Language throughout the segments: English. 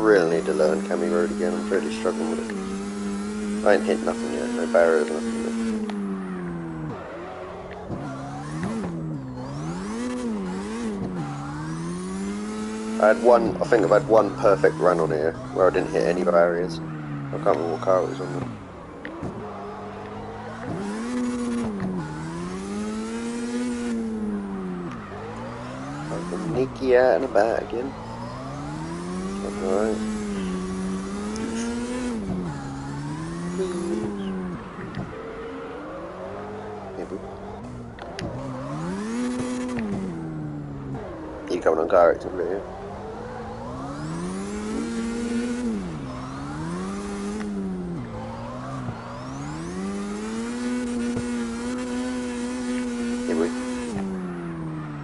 really need to learn Cami Road again. I'm really struggling with it. I ain't hit nothing yet, no barriers or nothing. I think I've had one perfect run on here where I didn't hit any barriers. I can't remember what car it was on there. Nicky out and about again. Alright. You coming on CarX a bit here?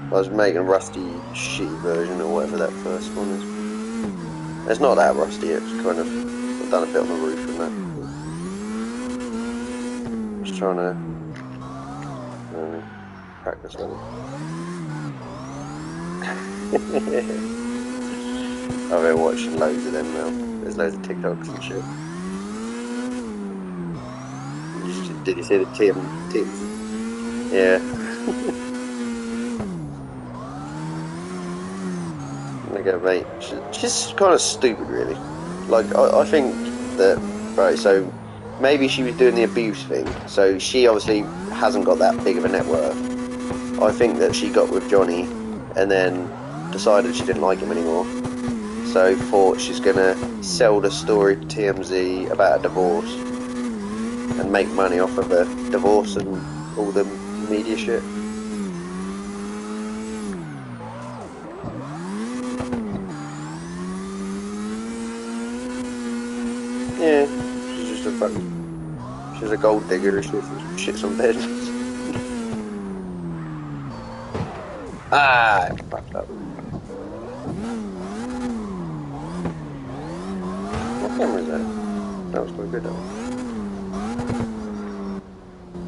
I was making a rusty, shitty version or whatever that first one is. It's not that rusty, it's kind of, I've done a bit on the roof and that. Just trying to practice with it. I've been watching loads of them now. There's loads of TikToks and shit. Did you see the Tim? Yeah. Okay, mate. She's kind of stupid, really. Like, I think that, right, so maybe she was doing the abuse thing, so she obviously hasn't got that big of a net worth. I think that she got with Johnny and then decided she didn't like him anymore, so thought she's gonna sell the story to TMZ about a divorce and make money off of a divorce and all the media shit. Yeah, she's just a fucking... She's a gold digger, she shits on bed. Ah, I fucked up. What camera is that? That was quite good, though.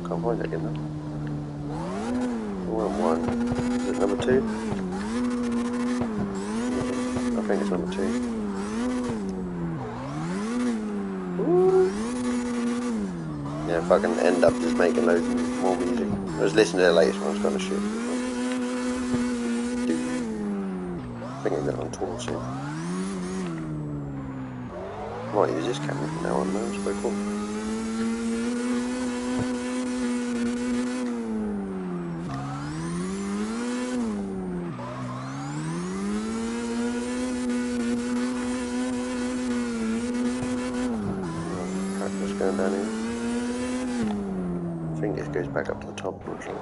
Can't find it again, though. We're on 1. Is it number 2? I think it's number 2. Yeah, fucking end up just making loads more music. I was listening to the latest one, it's kind of shit. I think I'm going on tour soon. Might use this camera from now on, though, it's quite cool. What's going down here? I think it goes back up to the top, I'm not sure.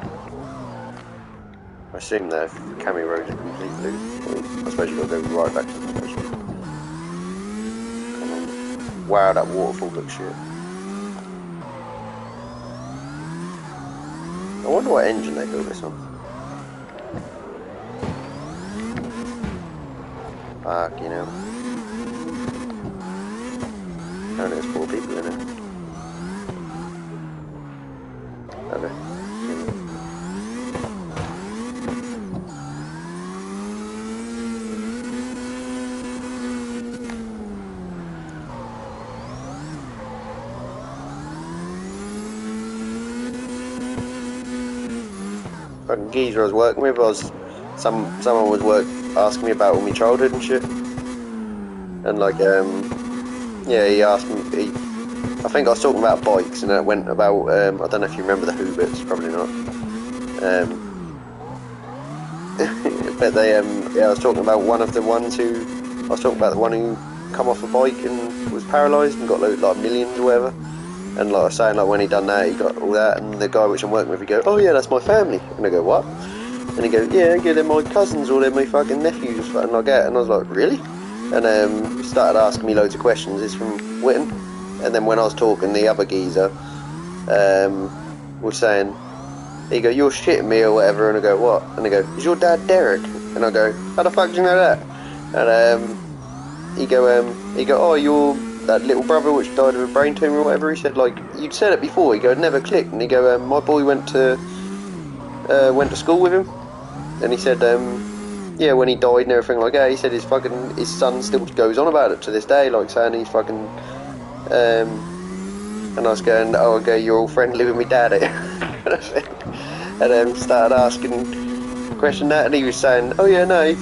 I assume that if Cami Road's a complete loop, I suppose you've got to go right back to the station. Come on. Wow, that waterfall looks shit. I wonder what engine they built this on. Fuck, you know. Apparently there's 4 people in it. Okay. Fucking geezer I was working with, someone was asking me about all my childhood and shit. And like, yeah, he asked me, I think I was talking about bikes, and it went about, I don't know if you remember the Hoobits, probably not. But they, yeah, I was talking about one of the ones who, I was talking about the one who come off a bike and was paralysed and got like millions or whatever. And like I was saying, like when he done that, he got all that, and the guy which I'm working with, he go, oh yeah, that's my family. And I go, what? And he goes, yeah, they're my cousins or they're my fucking nephews, and like that. And I was like, really? And he started asking me loads of questions. He's from Witten. And then when I was talking, the other geezer was saying, he go, you're shitting me or whatever. And I go, what? And he go, is your dad Derek? And I go, how the fuck do you know that? And he go, oh, you're that little brother which died of a brain tumour or whatever. He said, like, you'd said it before. He go, it never clicked. And he go, my boy went to school with him. And he said, yeah, when he died and everything like that, he said his son still goes on about it to this day, like saying he's fucking. And I was going, oh, okay, you're all friendly with me dad, and started asking question that, and he was saying, oh yeah, no, he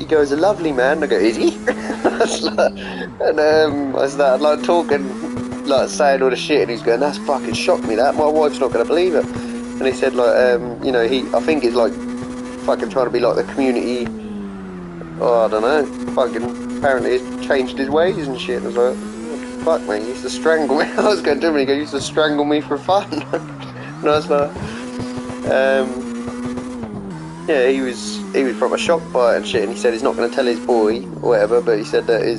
goes a lovely man. I go, is he? And I started like talking, like saying all the shit, and he's going, that's fucking shocked me. That my wife's not going to believe it. And he said like, I think it's like fucking trying to be like the community. Oh, I don't know. Fucking apparently he's changed his ways and shit. And I was like, what the fuck, mate? He used to strangle me. I was going to do it. He used to strangle me for fun. And I was like, yeah, he was proper shocked by it and shit. And he said he's not going to tell his boy or whatever, but he said that he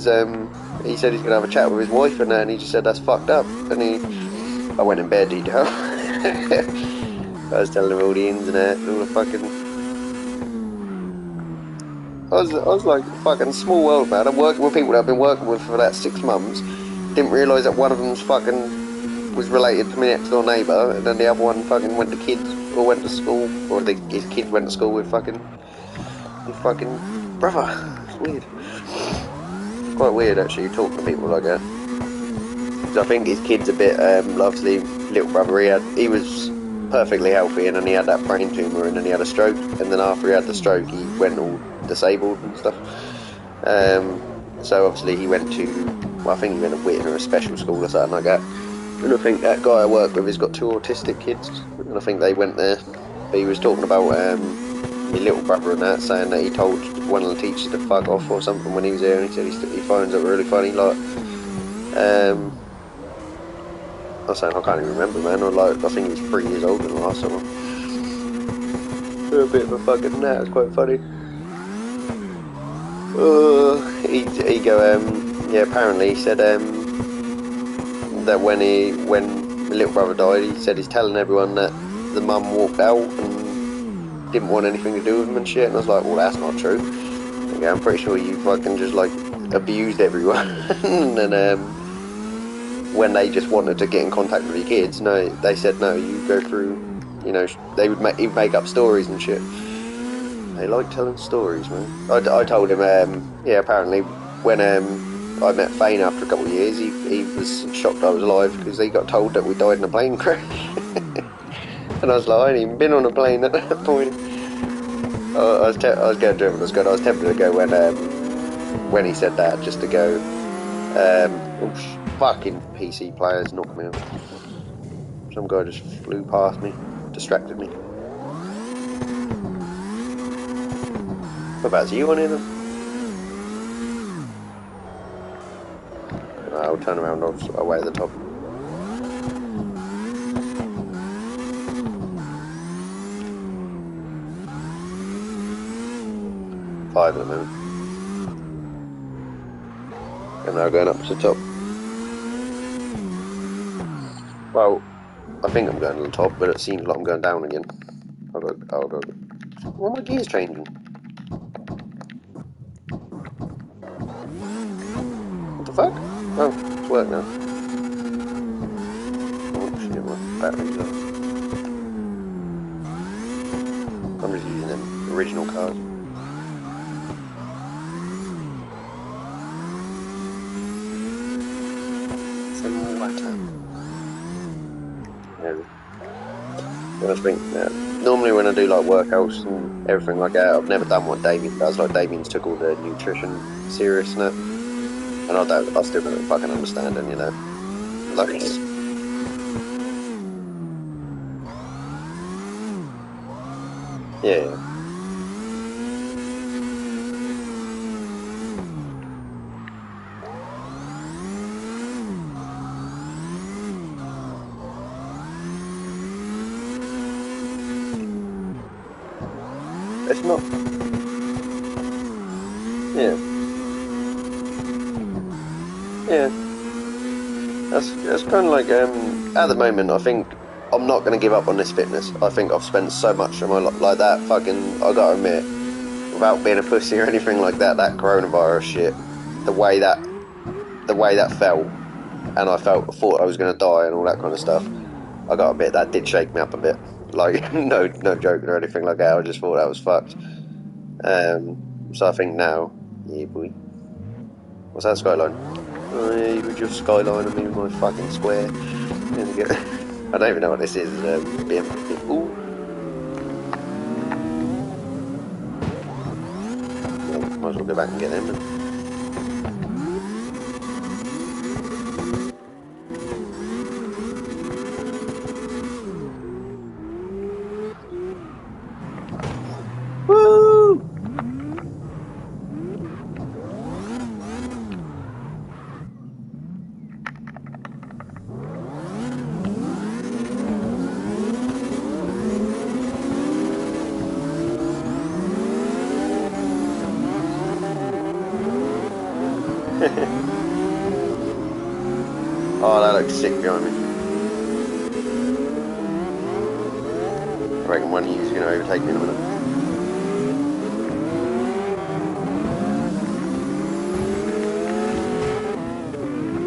said he's going to have a chat with his wife and that, and he just said that's fucked up. And I went in bed, he'd go. I was telling him all the ins and outs, all the fucking. I was like, fucking small world, man. I'm working with people that I've been working with for that 6 months. Didn't realise that one of them's fucking was related to my next door neighbour, and then the other one fucking went to kids or went to school, or his kids went to school with fucking his fucking brother. It's weird. It's quite weird actually talking to people like that. Because I think his kid's a bit, obviously, little brother. He was perfectly healthy, and then he had that brain tumour, and then he had a stroke, and then after he had the stroke, he went all disabled and stuff. So obviously he went to, well, I think he went to Whitton or a special school or something like that. And I think that guy I work with has got 2 autistic kids, and I think they went there. But he was talking about my little brother and that, saying that he told one of the teachers to fuck off or something when he was there, and he said he finds it really funny, like. I was saying I can't even remember, man. Or like I think he was 3 years older than the last summer. A bit of a fucking that. It's quite funny. He go yeah. Apparently he said that when my little brother died, he said he's telling everyone that the mum walked out and didn't want anything to do with him and shit. And I was like, well, that's not true. Okay, I'm pretty sure you fucking just like abused everyone and when they just wanted to get in contact with your kids, no, they said no, you go through, they would make up stories and shit. They like telling stories, man. I told him, yeah, apparently when I met Fane after a couple of years, he was shocked I was alive because he got told that we died in a plane crash. And I was like, I hadn't even been on a plane at that point. I was going to him, I was tempted to go when he said that, just to go, fucking PC players knocked me off. Some guy just flew past me, distracted me. What about you on here then? I'll turn around away at the top. Five at the moment. And now going up to the top. Well, I think I'm going to the top, but it seems like I'm going down again. Hold on. Well, my gear's changing. What the fuck? Oh, it's work now. Oh shit, my battery's up. I'm just using them original cars. Some water. I think normally when I do like workouts and everything like that, I've never done what Damien does. Like Damien's took all the nutrition serious now, and I still don't fucking understand it, Like it's yeah. It's not. Yeah. Yeah. That's kind of like at the moment I think I'm not going to give up on this fitness. I think I've spent so much of my life like that. Fucking, I gotta admit, without being a pussy or anything like that, that coronavirus shit, the way that felt, and I thought I was going to die and all that kind of stuff. I gotta admit that did shake me up a bit. Like no joking or anything like that. I just thought that was fucked. So I think now, yeah, boy. What's that skyline? Hey, with your skyline and me with my fucking square. I don't even know what this is. Ooh. Well, might as well go back and get them. Woo! Oh, that looks sick behind me. I reckon one of you is going to overtake me in a minute.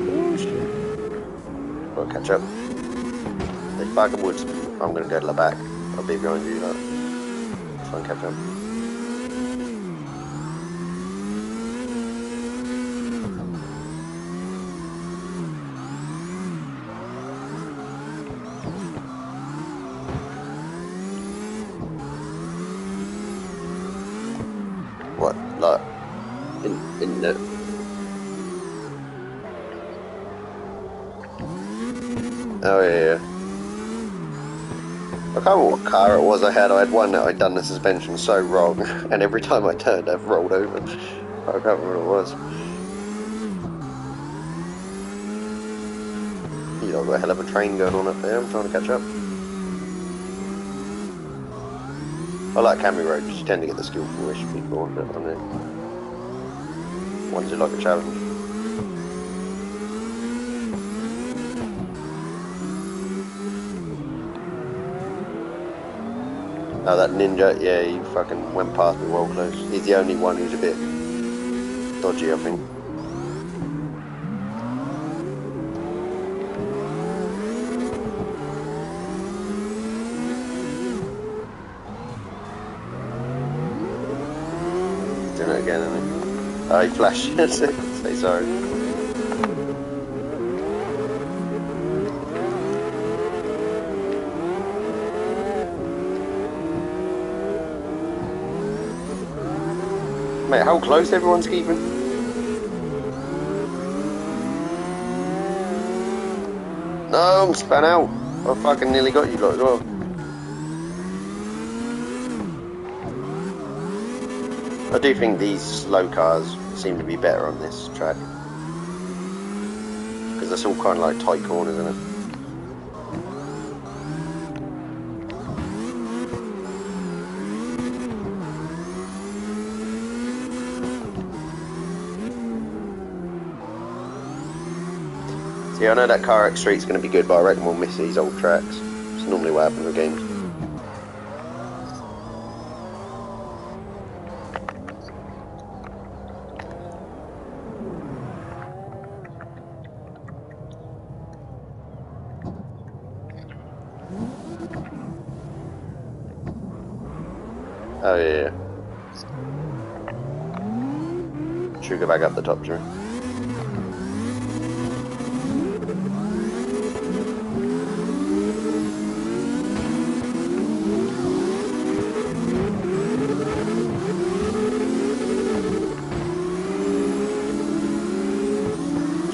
Oh shit. Gotta catch up. They fucking would. I'm going to go to the back. I'll be behind you. Try and catch up. What? Like, in the... Oh yeah. I can't remember what car it was I had. I had one that I'd done the suspension so wrong, and every time I turned, I've rolled over. I can't remember what it was. You know, I've got a hell of a train going on up there. I'm trying to catch up. I like Camry Road because you tend to get the skillful-ish people on it. Ones who like a challenge. Oh, that ninja, yeah, he fucking went past me well close. He's the only one who's a bit dodgy, I think. Doing it again, isn't he? Oh, he flashed. Say sorry. Mate, how close everyone's keeping? No, I'm spun out. I fucking nearly got you lot as well. I do think these slow cars seem to be better on this track. Because it's all kind of like tight corners, isn't it? Yeah, I know that CarX Street's going to be good, but I reckon we'll miss these old tracks. It's normally what happens with games. Oh yeah. Should we go back up the top, Drew?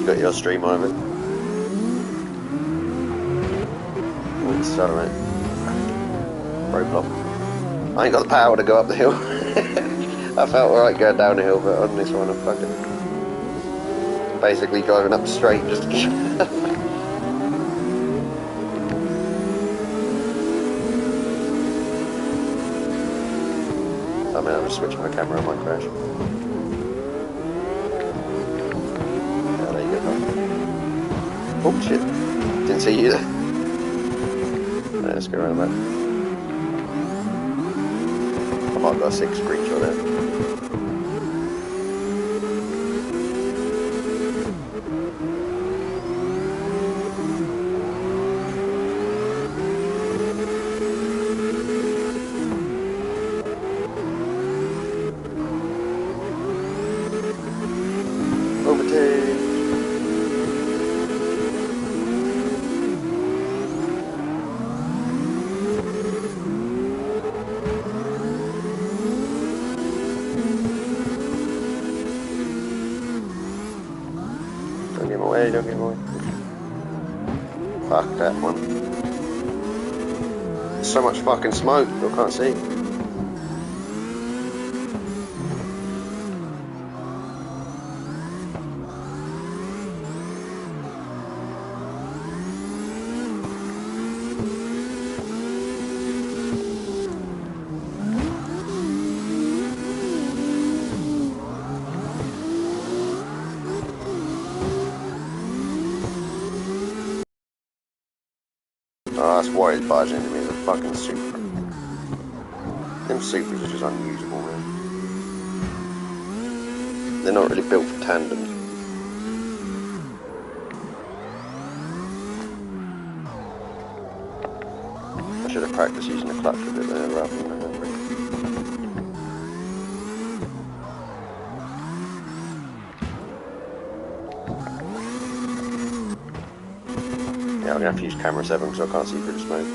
You got your stream on it? Let's start it. Roadblock. I ain't got the power to go up the hill. I felt alright going down the hill, but on this one I'm fucking basically driving up straight just to keep I mean, I'm just switching my camera, I might crash. Oh, there you go. Oh shit, didn't see you there. Right, let's go around that. I might have got a 6 screenshot there. Hey, don't get away. Fuck that one. There's so much fucking smoke, I can't see. Oh, that's why it's barging into me as a fucking super. Them supers are just unusable, man. They're not really built for tandems. I should have practiced using the clutch a bit there rather than the handbrake. Yeah, I'm gonna have to use camera 7 because I can't see through the smoke.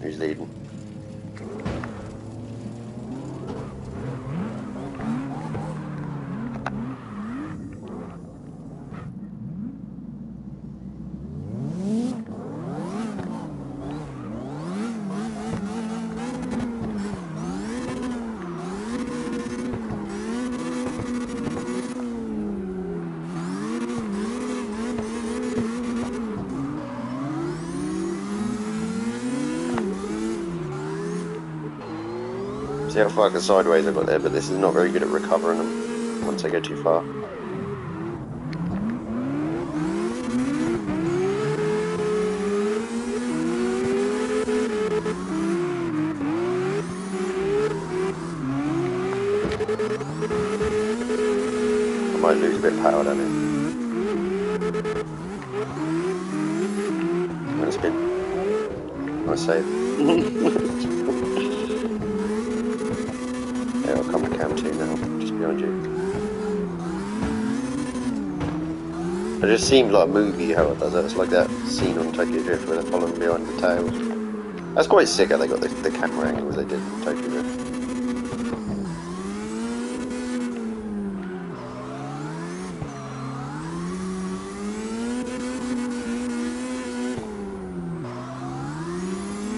Who's leading? See how fucking sideways I got there, but this is not very good at recovering them once I go too far. I might lose a bit of power down here. I'm gonna spin. Nice save. Yeah, I'll come to cam 2 now, just behind you. It just seemed like a movie how it does that. It's like that scene on Tokyo Drift where they're following behind the tails. That's quite sick how they got the camera angle as they did in Tokyo Drift.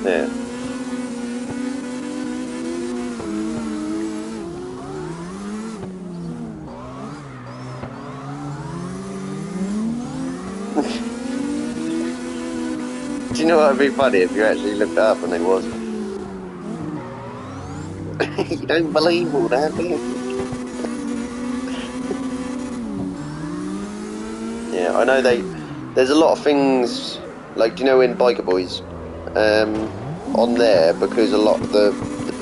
Yeah. Do you know what would be funny if you actually looked it up and it was? You don't believe all that, do you? Yeah, I know there's a lot of things, like, do you know in Biker Boys, on there, because a lot of the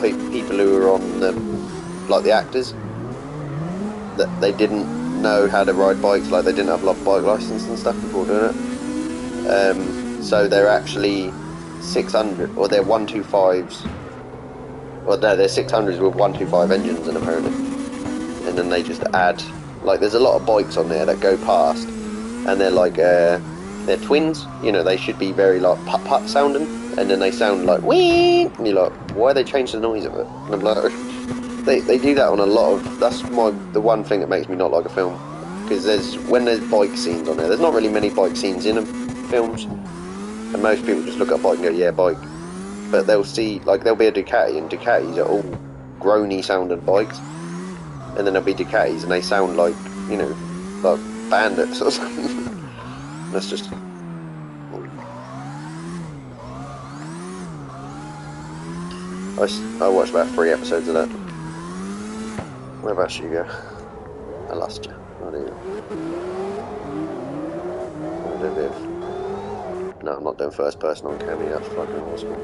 people who were on the, like the actors, that they didn't know how to ride bikes, like they didn't have a lot of bike license and stuff before doing it. So they're actually 600, or they're 125s. Well, no, they're 600s with 125 engines in apparently. And then they just add, like, there's a lot of bikes on there that go past, and they're like, they're twins. You know, they should be very like putt-putt sounding, and then they sound like wee. And you're like, why they change the noise of it? And I'm like, they do that on a lot of. That's the one thing that makes me not like a film, because when there's bike scenes on there's not really many bike scenes in them films, and most people just look at a bike and go, yeah, bike. But they'll see, like, there'll be a Ducati, and Ducatis are all groany sounding bikes, and then there'll be Ducatis, and they sound like, you know, like bandits or something. That's just. I watched about 3 episodes of that. Where about you go? I lost you. I'll do a bit of. No, I'm not doing first person on camera. That's fucking awesome.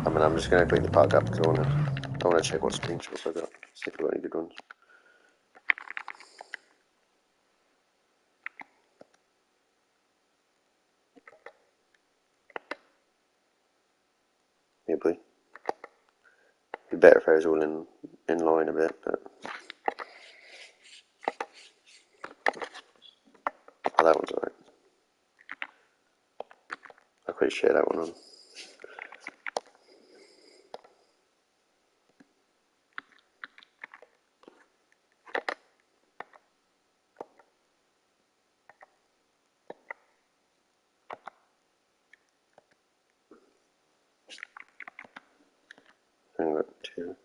I mean, I'm just going to quickly park up because I want to trying to check what screenshots I got. See if I got any good ones. Maybe. It'd be better if I was all in line a bit, but oh, that one's alright. I could share that one on. I got two.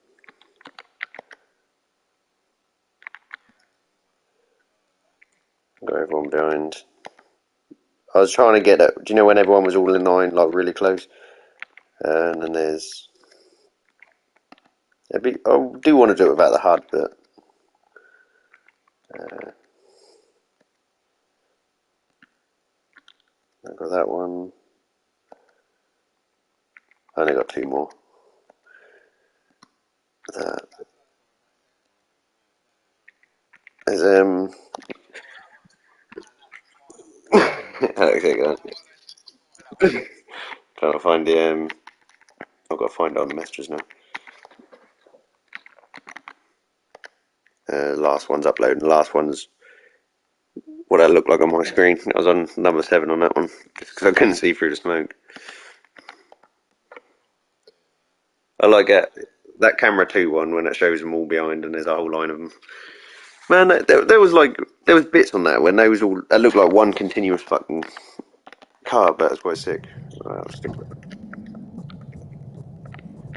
Got everyone behind. I was trying to get it. Do you know when everyone was all in line, like really close? And then there's. I do want to do it without the HUD, but. I got that one. I only got two more. That. There's okay, go on. Trying to find the I've got to find out the messages now. Last one's uploading. The last one's what that looked like on my screen. I was on number 7 on that one because I couldn't see through the smoke. I like that camera 2 one when it shows them all behind and there's a whole line of them. Man, there was bits on that when they was all that looked like one continuous fucking car, but it's quite sick.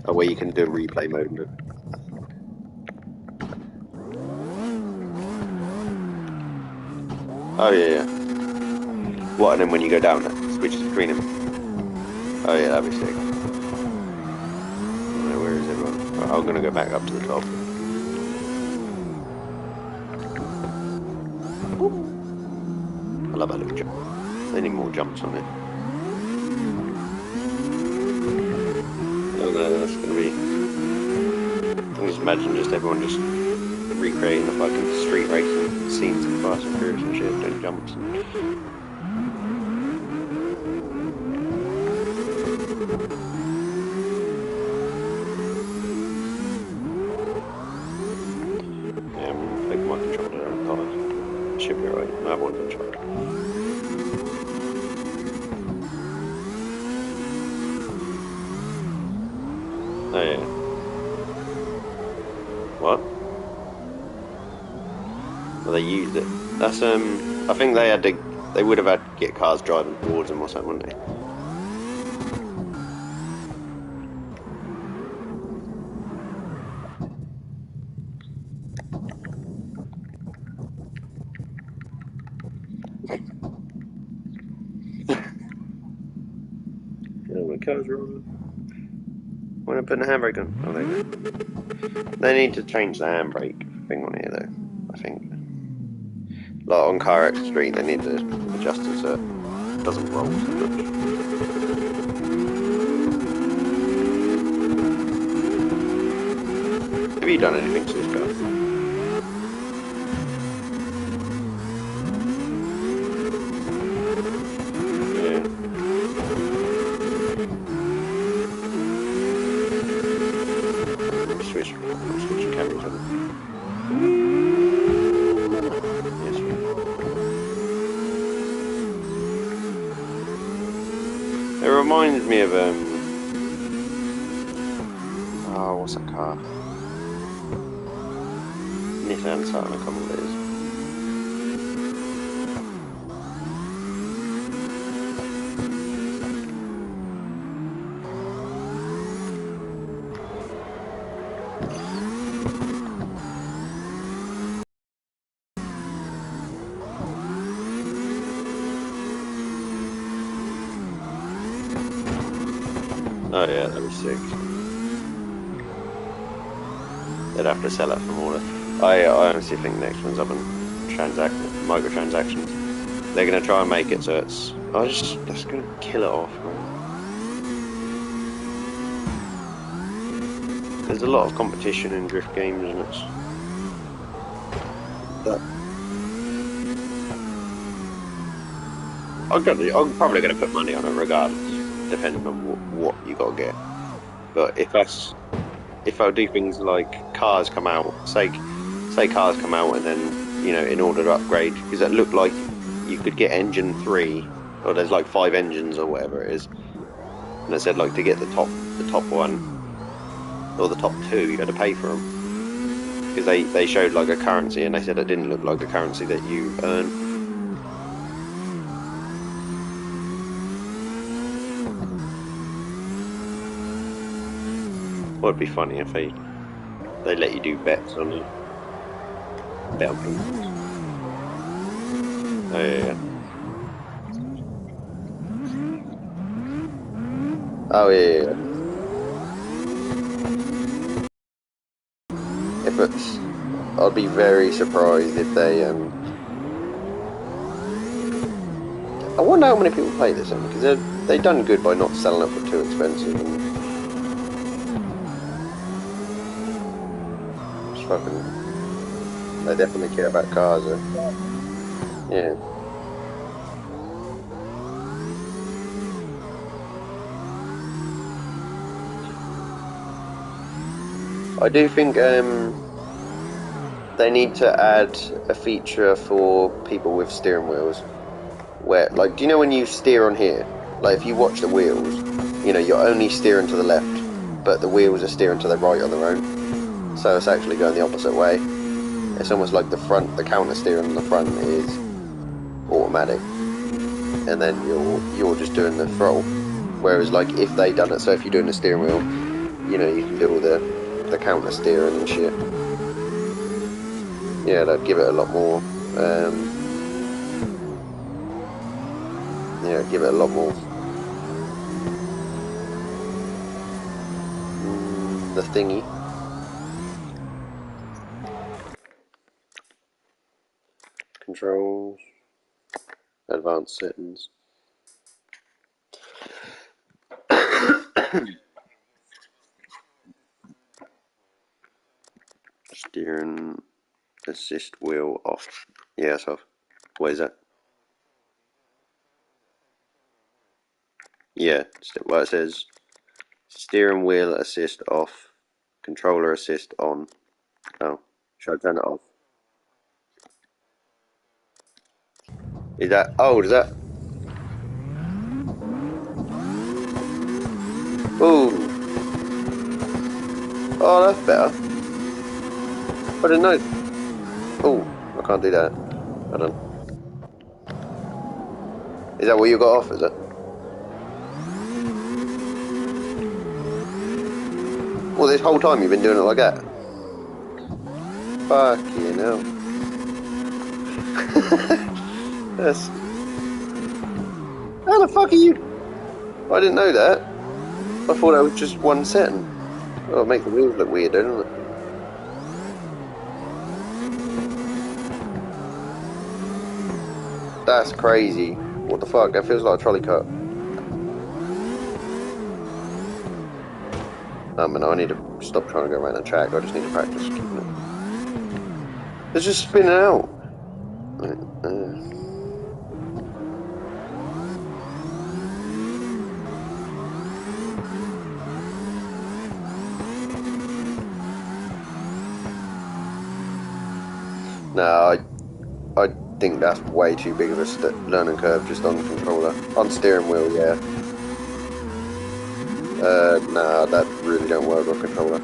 Oh, where you can do replay mode and oh yeah. What, and then when you go down, it switches between them. Oh yeah, that'd be sick. Where is everyone? Right, I'm gonna go back up to the top. I love that little jump. They need more jumps on it. Oh no, that's gonna be. I can just imagine just everyone just recreating the fucking street racing scenes in Fast and Furious and shit, doing jumps. Yeah, I'm taking my controller out of the should be right. I have one controller. Oh yeah. What? Well, they used it. That's I think they would have had to get cars driving towards them or something, wouldn't they? Yeah, my car's rolling. When I put the handbrake on. Oh, there you go. They need to change the handbrake thing on here though, I think. Like on CarX Street, they need to adjust it so it doesn't roll so much. Have you done anything to this car? Switch cameras on it. Yes, it reminds me of oh, what's that car? Nissan Saturn, I can't remember what it is. Oh yeah, that'd be sick. They'd have to sell it for more. I honestly think the next one's up on microtransactions. They're gonna try and make it so it's. That's gonna kill it off, man. there's a lot of competition in drift games, and it's that I'm probably going to put money on it regardless, depending on what you got to get. But if I do things like cars come out, say cars come out, and then in order to upgrade, because it looked like you could get engine 3, or there's like 5 engines or whatever it is, and I said like to get the top one or the top 2, you had to pay for them because they showed like a currency, and they said it didn't look like a currency that you earn. Well, it'd be funny if they let you do bets on it, bet on things. Oh yeah, yeah. Oh yeah, yeah, yeah. If it's, I'd be very surprised if I wonder how many people play this in because they done good by not selling it for too expensive and just fucking. They definitely care about cars. Yeah, I do think they need to add a feature for people with steering wheels where, like, do you know when you steer on here? Like, if you watch the wheels, you're only steering to the left, but the wheels are steering to the right on their own. So it's actually going the opposite way. It's almost like the counter steering on the front is automatic, and then you're just doing the throttle. Whereas, like, if they done it, so if you're doing the steering wheel, you can do all the counter steering and shit. Yeah, that'd give it a lot more. Yeah, give it a lot more. The thingy. Controls. Advanced settings. Steering assist wheel off. Yeah, it's off. What is that? Yeah, well, it says steering wheel assist off, controller assist on. Oh, should I turn it off? Is that? Oh, is that? Oh, oh, that's better. I didn't know. Oh, I can't do that. Hold on. Is that what you got off? Is it? Well, this whole time you've been doing it like that. Fuck you know. That's. How the fuck are you? I didn't know that. I thought that was just one setting. Oh, it makes the wheels look weird, doesn't it? That's crazy. What the fuck? That feels like a trolley cut. Man, I need to stop trying to go around the track. I just need to practice keeping it. It's just spinning out. No, I think that's way too big of a learning curve just on controller. On steering wheel, yeah. Nah, that really don't work on controller.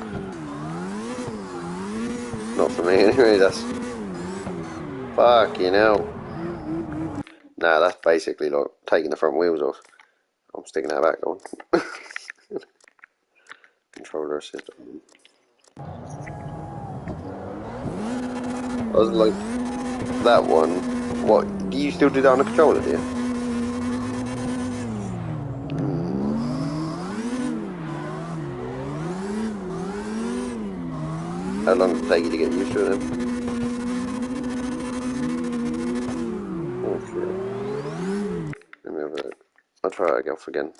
Not for me anyway, that's. Fuck, Nah, that's basically like taking the front wheels off. I'm sticking that back on. Controller system. I was like, that one. What? Do you still do that on the controller, do you? How long does it take you to get used to it then? Oh shit. Let me have a look. I'll try it off again.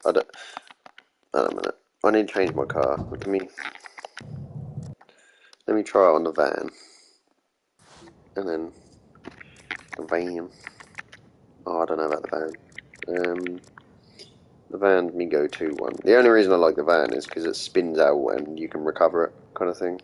I don't. Wait a minute. I need to change my car. Let me try it on the van. And then the van. Oh, I don't know about the van. The van's me go-to one. The only reason I like the van is because it spins out and you can recover it, kind of thing.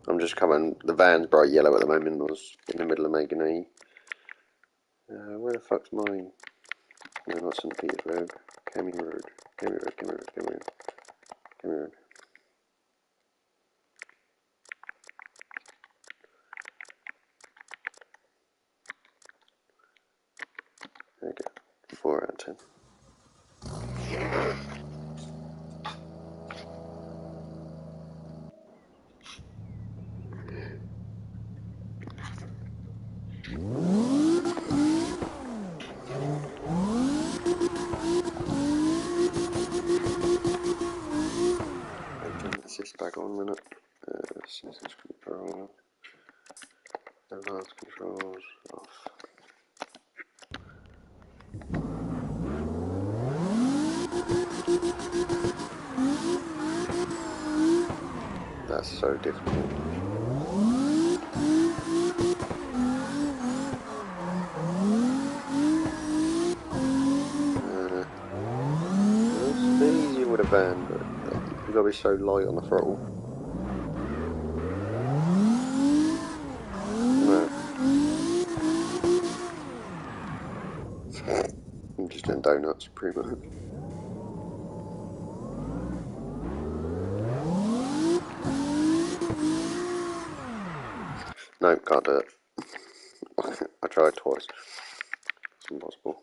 I'm just coming. The van's bright yellow at the moment. I was in the middle of making a. Where the fuck's mine? No, not St. Peter's Road. Camy Road. Camy Road. Camy Road. Camy Road. Camy Road. There we go. 4 out of 10. Assist back on a minute. Assist control. Advanced controls off. That's so difficult. It's easier with a van, but you've got to be so light on the throttle. No. I'm just doing donuts, pretty much. No, can't do it. I tried twice. It's impossible.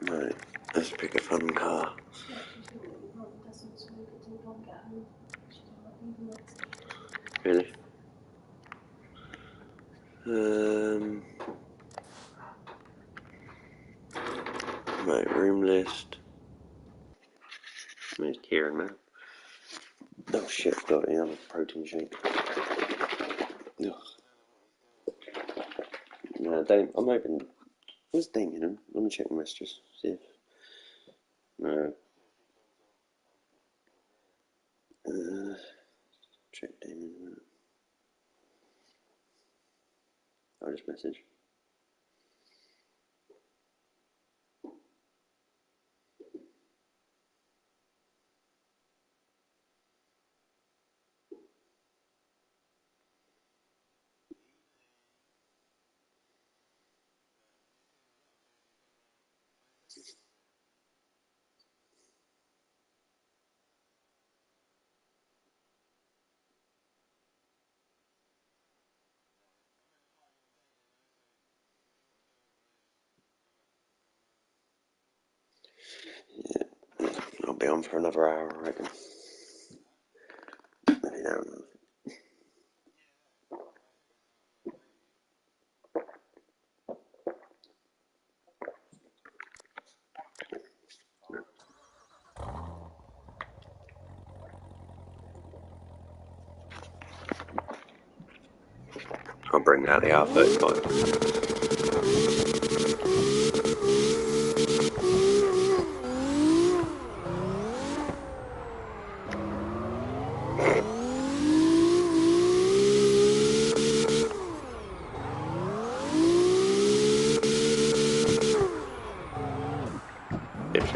Right, let's pick a fun car. Really? Right, room list. Where's Kieran, man? Oh shit, got it, a protein shake. Ugh. No, I'm hoping. Where's Damien? Let me check my messages. See if. No. Check Damien. I'll just message. Yeah, I'll be on for another hour, I reckon. Maybe an hour and a half. I'll bring out the R35.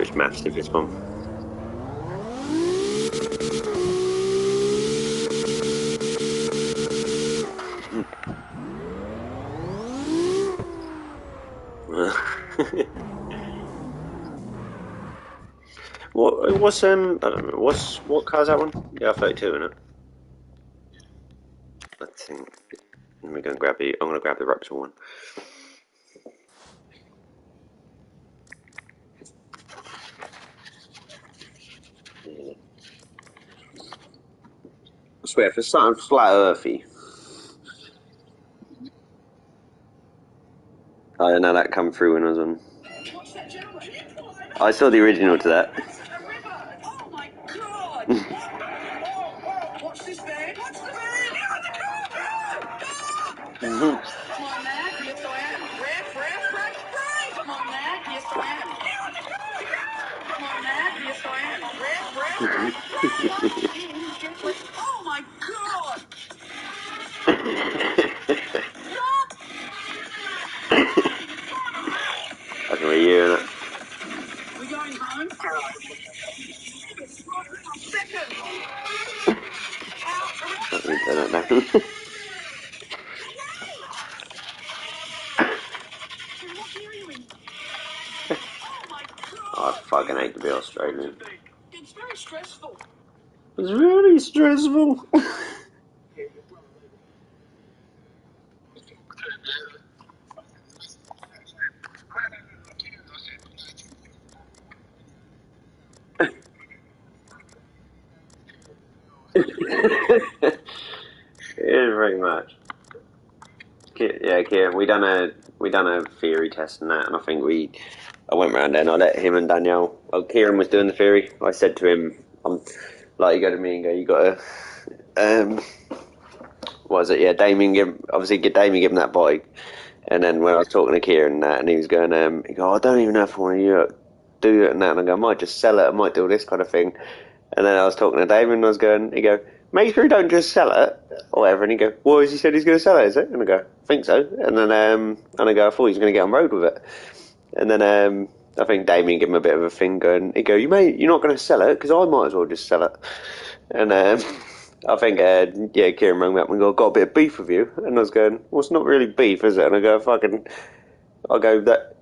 just massive this one. What's I don't know, what car's that one? Yeah, 32, isn't it? I think. Let me go and grab the. I'm gonna grab the Repsol one. Yeah. I swear, for something flat earthy. I know that come through when I was on. I saw the original to that. Oh my god! Watch this man! Watch the man! You're in the car! Come on, Matt. Yes, I am. Ref. Come on, Matt. Yes, I am. You're in the car! Come on, Matt. Yes, I am. Ref. Oh my god! I can hear you in it. We're going home. Second. Let me turn it down. I fucking hate to be Australian. It's very stressful. It's really stressful. It is very much. Yeah, Kieran, we done a theory test and that, and I went round there and I let him and Danielle. Well, Kieran was doing the theory. I said to him, like, you go to me and go, you got to, what was it? Yeah, Damien give him that bike, and then when I was talking to Kieran and that, and he was going, he go, I don't even know if I want to do it and that, and I go, I might just sell it, I might do this kind of thing, and then I was talking to Damien and I was going, he go, make sure you don't just sell it or whatever, and he go, well, he said he's going to sell it, is it? And I go, I think so, and then and I go, I thought he was going to get on road with it, and then I think Damien gave him a bit of a thing going, he go, you're not going to sell it because I might as well just sell it, and I think, yeah, Kieran rang me up and go, I've got a bit of beef with you. And I was going, well, it's not really beef, is it? And I go, that,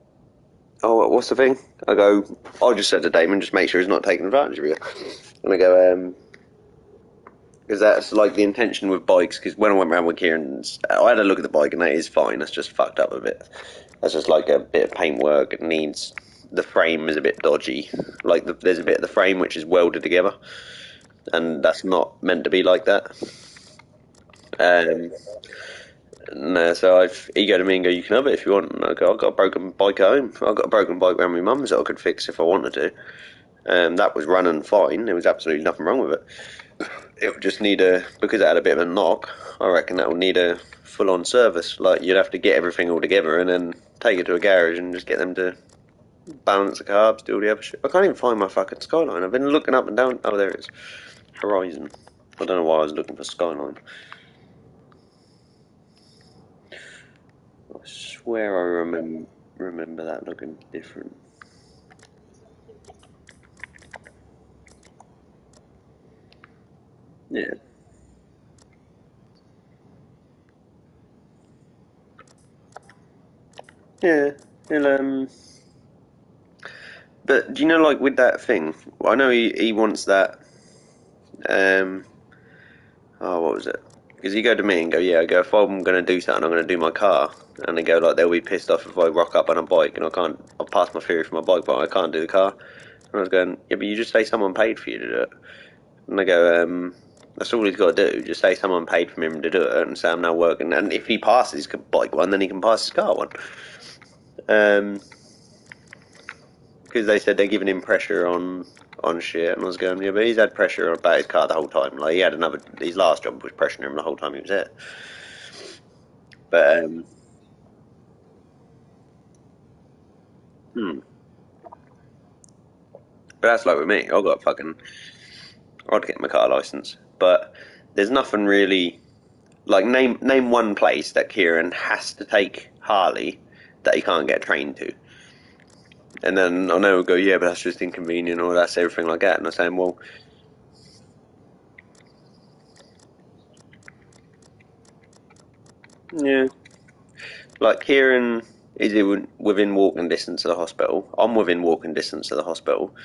oh, what's the thing? I go, I just said to Damon, just make sure he's not taking advantage of you. And I go, because that's like the intention with bikes, because when I went round with Kieran's, I had a look at the bike and that is fine, that's just fucked up a bit. That's just like a bit of paintwork, it needs, the frame is a bit dodgy. Like, there's a bit of the frame which is welded together, and that's not meant to be like that. No, so he go to me and go, you can have it if you want. And I go, I've got a broken bike at home. I've got a broken bike around my mum's that I could fix if I wanted to. That was running fine. There was absolutely nothing wrong with it. It would just need because it had a bit of a knock, I reckon that would need a full-on service. Like, you'd have to get everything all together and then take it to a garage and just get them to balance the carbs, do all the other shit. I can't even find my fucking Skyline. I've been looking up and down. Oh, there it is. Horizon. I don't know why I was looking for Skyline. I swear I remember that looking different. Yeah. Yeah. He'll. But do you know, like, with that thing, I know he wants that, um, oh, what was it? Because you go to me and go, yeah, I go, if I'm going to do something, I'm going to do my car. And they go, like, they'll be pissed off if I rock up on a bike and I'll pass my theory for my bike, but I can't do the car. And I was going, yeah, but you just say someone paid for you to do it. And they go, that's all he's got to do, just say someone paid for him to do it and say I'm now working. And if he passes his bike one, then he can pass his car one. Because they said they're giving him pressure on shit, and I was going, yeah, but he's had pressure about his car the whole time. Like, his last job was pressuring him the whole time he was there. But but that's like with me. I'd get my car license, but there's nothing really. Like, name one place that Kieran has to take Harley that he can't get trained to. And then I know we'll go, yeah, but that's just inconvenient or that's everything like that. And I'm saying, well, yeah, like Kieran is within walking distance of the hospital. I'm within walking distance of the hospital.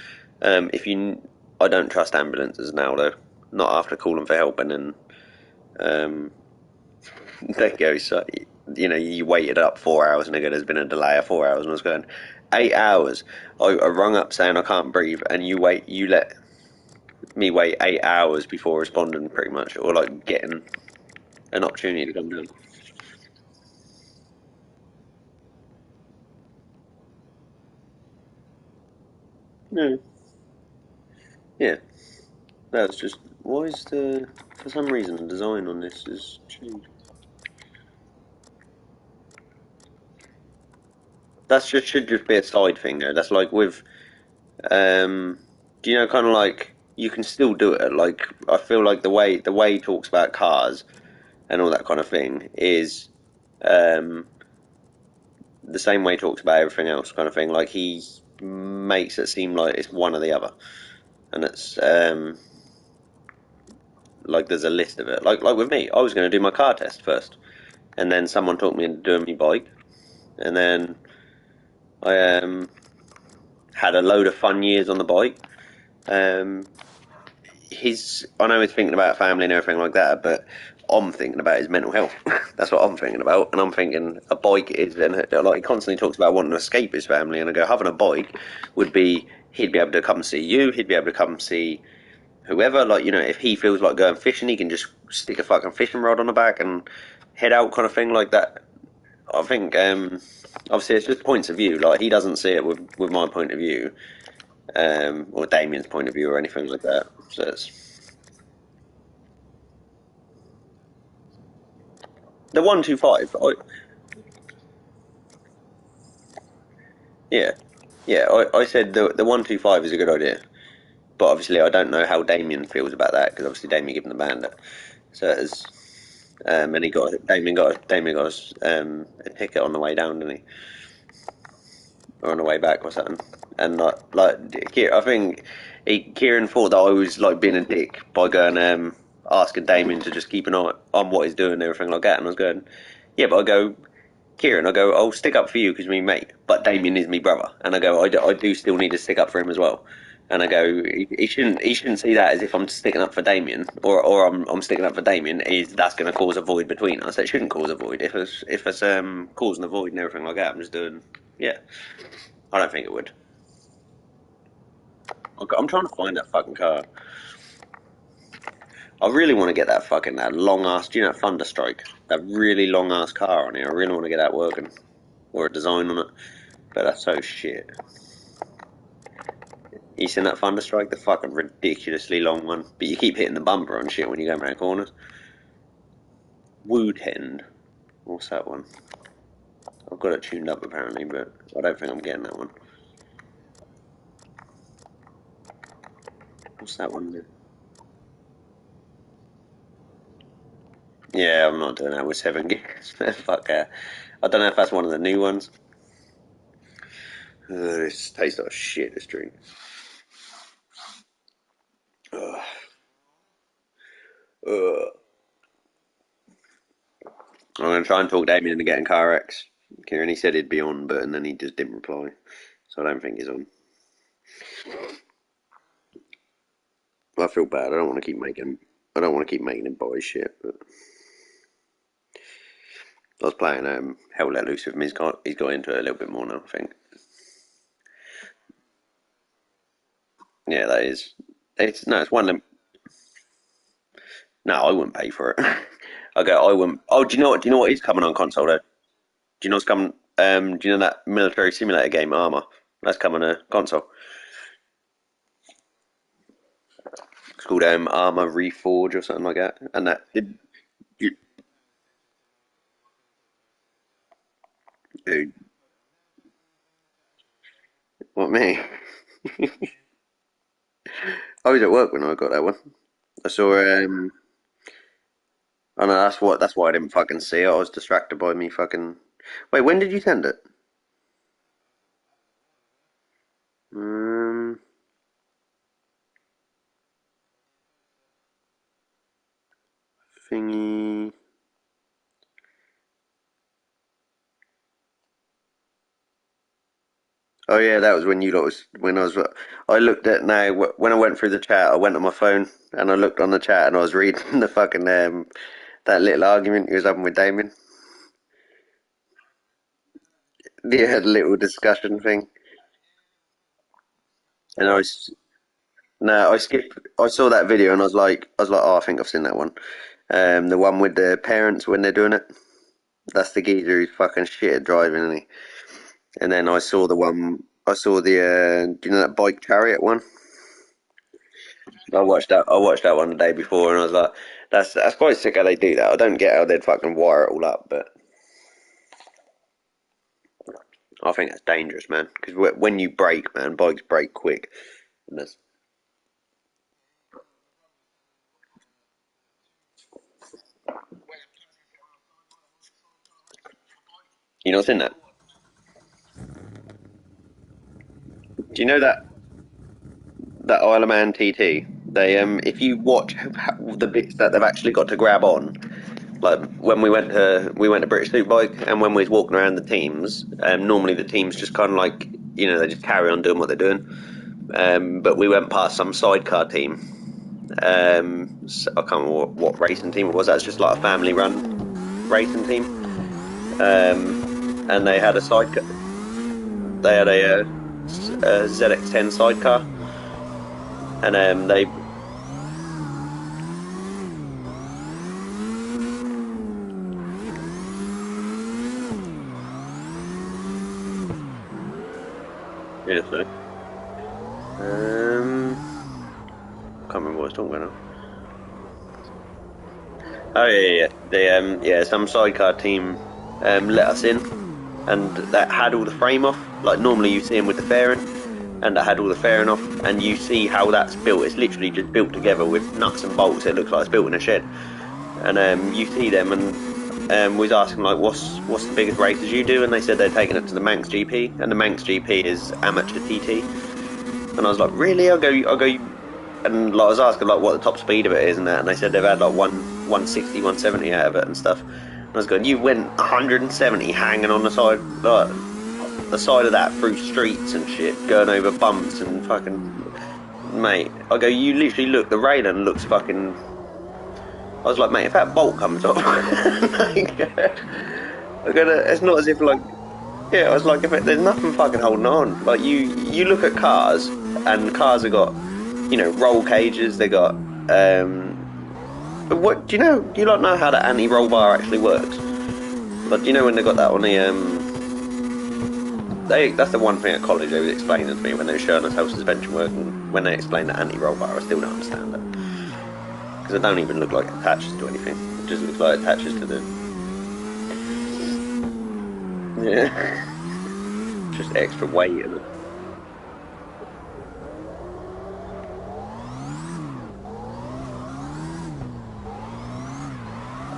If you, I don't trust ambulances now though. Not after calling for help and then um, they go. So you know, you waited up 4 hours and they go, there's been a delay of 4 hours, and I was going 8 hours. I rung up saying I can't breathe, and you let me wait 8 hours before responding, pretty much, or like getting an opportunity to come down. No, yeah, that's just why is the for some reason the design on this is changed. That's just should just be a side thing though. That's like with um, do you know kind of like you can still do it. Like I feel like the way he talks about cars and all that kind of thing is um the same way he talks about everything else kind of thing. Like he makes it seem like it's one or the other, and it's like there's a list of it. Like with me, I was going to do my car test first, and then someone talked me into doing my bike, and then I had a load of fun years on the bike. Um, I know he's thinking about family and everything like that, but I'm thinking about his mental health. That's what I'm thinking about, and I'm thinking a bike is then like he constantly talks about wanting to escape his family, and I go having a bike would be he'd be able to come see you, he'd be able to come see whoever. Like you know, if he feels like going fishing, he can just stick a fucking fishing rod on the back and head out, kind of thing like that. I think obviously it's just points of view. Like he doesn't see it with my point of view, or Damien's point of view, or anything like that. So it's the 125. Yeah, yeah. I said the 125 is a good idea, but obviously I don't know how Damien feels about that because obviously Damien gave him the bandit. So it's and he got Damien got a ticket on the way down, didn't he? Or on the way back or something. And I think Kieran thought that I was like being a dick by going asking Damien to just keep an eye on what he's doing and everything like that. And I was going, yeah, but I go, Kieran, I go, I'll stick up for you because me mate, but Damien is me brother, and I go, I do still need to stick up for him as well. And I go, he shouldn't see that as if I'm sticking up for Damien, or I'm sticking up for Damien. Is that's going to cause a void between us? It shouldn't cause a void. If it's causing a void and everything like that, I'm just doing, yeah. I don't think it would. I'm trying to find that fucking car. I really want to get that long ass, do you know, Thunderstrike? That really long ass car on here. I really want to get that working or a design on it, but that's so shit. You seen that Thunderstrike? The fucking ridiculously long one. But you keep hitting the bumper on shit when you go around corners. Woodhend. What's that one? I've got it tuned up apparently, but I don't think I'm getting that one. What's that one? Yeah, I'm not doing that with 7 gigs. Fuck that. I don't know if that's one of the new ones. This tastes like shit, this drink. Ugh. Ugh. I'm going to try and talk Damien into getting CarX. Kieran, he said he'd be on, but and then he just didn't reply. So I don't think he's on. I feel bad. I don't want to keep making. I don't want to keep making him buy shit. But I was playing Hell Let Loose with him. He's got into it a little bit more now. I think. Yeah, that is. It's no. It's one of them. No, I wouldn't pay for it. I go. I wouldn't. Oh, do you know what? Do you know what is coming on console though? Do you know what's coming? Do you know that military simulator game Armor? That's coming to console. It's called Armor Reforge or something like that. And that did you, dude, what me? I was at work when I got that one. I saw I know that's why I didn't fucking see it. I was distracted by me fucking. Wait, when did you send it? Um, thingy. Oh yeah, that was when you lot was when I was. I looked at now when I went through the chat. I went on my phone and I looked on the chat and I was reading the fucking that little argument he was having with Damien. Yeah, little discussion thing. And no, I skipped. I saw that video and I was like, oh, I think I've seen that one. The one with the parents when they're doing it. That's the geezer who's fucking shit at driving, isn't he? And then I saw the one. I saw the. Do you know that bike chariot one? I watched that. I watched that one the day before, and I was like, "That's quite sick how they do that." I don't get how they'd fucking wire it all up, but I think that's dangerous, man. Because when you brake, man, bikes brake quick. And that's, you not seen that? Do you know that Isle of Man TT? They if you watch the bits that they've actually got to grab on, like when we went to British Superbike, and when we was walking around the teams, normally the teams just kind of like they just carry on doing what they're doing. But we went past some sidecar team. So I can't remember what racing team it was. That's just like a family-run racing team. And they had a sidecar. They had a ZX10 sidecar, and they yeah. So, can't remember what I was talking about now. Oh yeah, yeah. They some sidecar team let us in, and that had all the frame off. Like normally you see them with the fairing, and that had all the fairing off, and you see how that's built. It's literally just built together with nuts and bolts. It looks like it's built in a shed, and you see them, and we was asking like, what's the biggest races you do? And they said they're taking it to the Manx GP, and the Manx GP is amateur TT. And I was like, really? I'll go, and like, I was asking like what the top speed of it is and that, and they said they've had like 160, 170 out of it and stuff. And I was going, you went 170 hanging on the side of that through streets and shit, going over bumps and fucking, mate. I go, you literally look, the railing looks fucking. I was like, mate, if that bolt comes off, it's not as if like. Yeah, I was like, there's nothing fucking holding on. Like you look at cars, and cars have got, roll cages. They got, what do you know? Do you not know how the anti-roll bar actually works? Like, do you know when they got that on the that's the one thing at college they was explaining to me when they were showing us how suspension works, and when they explained the anti-roll bar, I still don't understand it because it don't even look like it attaches to anything. It just looks like it attaches to the. Yeah. Just extra weight in it.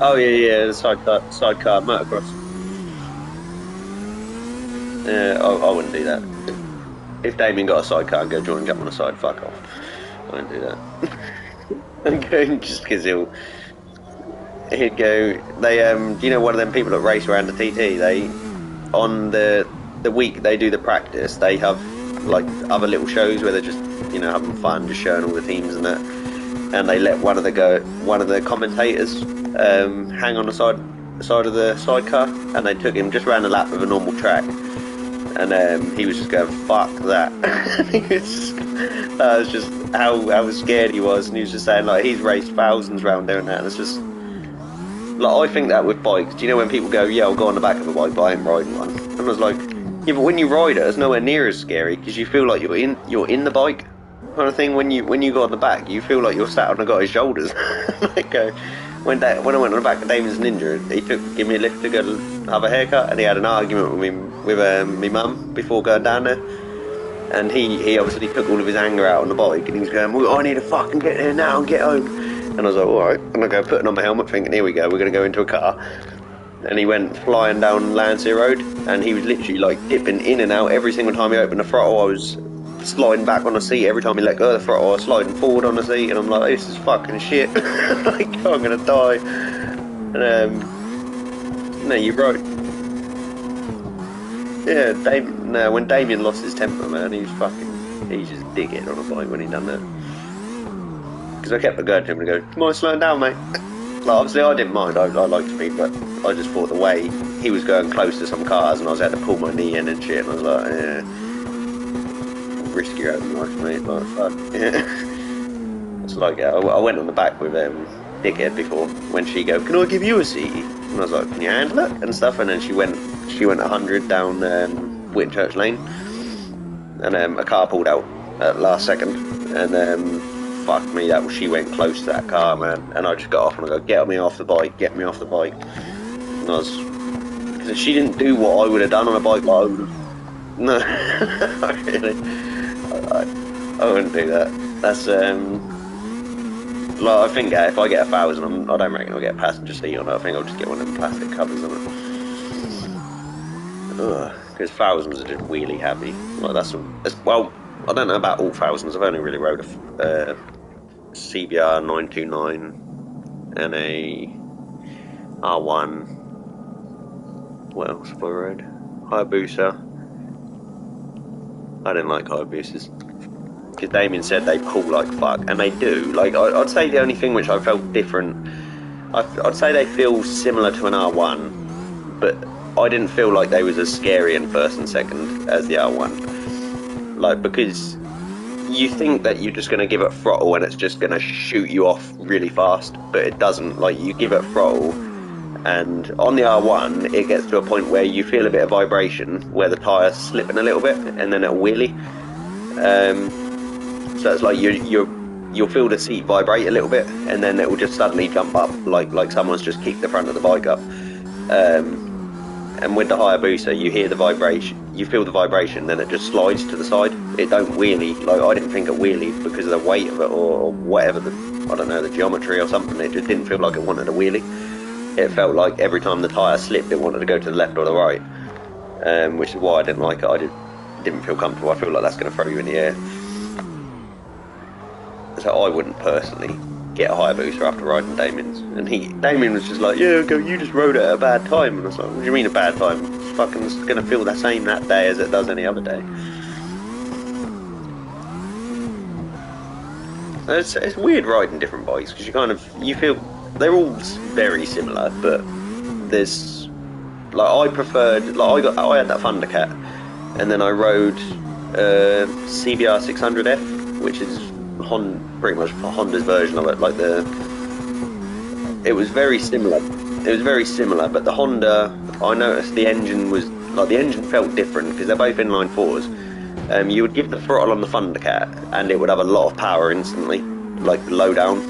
Oh yeah, the sidecar motocross. Yeah, I wouldn't do that. If Damien got a sidecar and go join up on the side, fuck off. I wouldn't do that. I'm going just because he'd go. They do you know one of them people that race around the TT? They on the week they do the practice, they have like other little shows where they're just having fun, just showing all the teams and that. And they let one of the commentators hang on the side of the sidecar, and they took him just around the lap of a normal track, and he was just going fuck that. That was just how scared he was, and he was just saying like he's raced thousands round doing that, and it's just. Like, I think that with bikes, do you know when people go, yeah, I'll go on the back of a bike, but I ain't riding one? And I was like, yeah, but when you ride it, it's nowhere near as scary because you feel like you're in the bike kind of thing. When you go on the back, you feel like you're sat on a guy's shoulders. Like when I went on the back of Damon's Ninja, he gave me a lift to go have a haircut, and he had an argument with my mum before going down there. And he obviously took all of his anger out on the bike, and he was going, well, I need to fucking get there now and get home. And I was like, alright. And I go putting on my helmet thinking, here we go, we're going to go into a car. And he went flying down Landseer Road, and he was literally like dipping in and out every single time he opened the throttle. I was sliding back on the seat every time he let go of the throttle. I was sliding forward on the seat, and I'm like, this is fucking shit. Like, I'm gonna die. And no, you're right. Yeah, no, when Damien lost his temper, man, he's just digging on a bike when he done that. Because I kept going to him and go, "Come on, slowing down, mate." Like, obviously, I didn't mind. I liked speed, but I just thought the way he was going close to some cars, and I was had to pull my knee in and shit, and I was like, yeah, risk your own life, mate. Like, fuck. Yeah. It's like I went on the back with Dickhead before when she go, "Can I give you a seat?" And I was like, "Can you handle it?" and stuff. And then she went 100 down Whitchurch Lane, and a car pulled out at last second, and fuck me, she went close to that car, man. And I just got off and I go, "Get me off the bike, get me off the bike." And I was, because if she didn't do what I would have done on a bike, like I would have, no, really, I wouldn't do that. That's like, I think if I get 1,000, I don't reckon I'll get a passenger seat on it. I think I'll just get one of them plastic covers on it. Because 1000s are just really heavy. Like, well, I don't know about all 1000s. I've only really rode a CBR 929 and a R1. What else have I rode? Hayabusa. I didn't like Hayabusas. Because Damien said they pull like fuck, and they do. Like, I'd say the only thing which I felt different, I'd say they feel similar to an R1, but I didn't feel like they was as scary in first and second as the R1. Like, because you think that you're just going to give it throttle and it's just going to shoot you off really fast, but it doesn't. Like, you give it throttle, and on the R1 it gets to a point where you feel a bit of vibration where the tyre's slipping a little bit, and then it'll wheelie. So it's like you'll feel the seat vibrate a little bit, and then it will just suddenly jump up like someone's just kicked the front of the bike up. And with the Hayabusa, you hear the vibration, you feel the vibration, then it just slides to the side. It don't wheelie. Like, I didn't think it wheelied because of the weight of it or whatever, I don't know, the geometry or something. It just didn't feel like it wanted to wheelie. It felt like every time the tyre slipped, it wanted to go to the left or the right, which is why I didn't like it. I didn't feel comfortable. I feel like that's going to throw you in the air. So I wouldn't personally get a Hayabusa after riding Damien's. And Damien was just like, "Yeah, you just rode it at a bad time." And I was like, "What do you mean a bad time? It's going to feel the same that day as it does any other day." It's weird riding different bikes, because you feel they're all very similar, but there's, like, I preferred, like, I had that Thundercat, and then I rode CBR 600F, which is pretty much Honda's version of it. Like, it was very similar. It was very similar, but the Honda, I noticed the engine felt different, because they're both inline fours. You would give the throttle on the Thundercat, and it would have a lot of power instantly, like low down.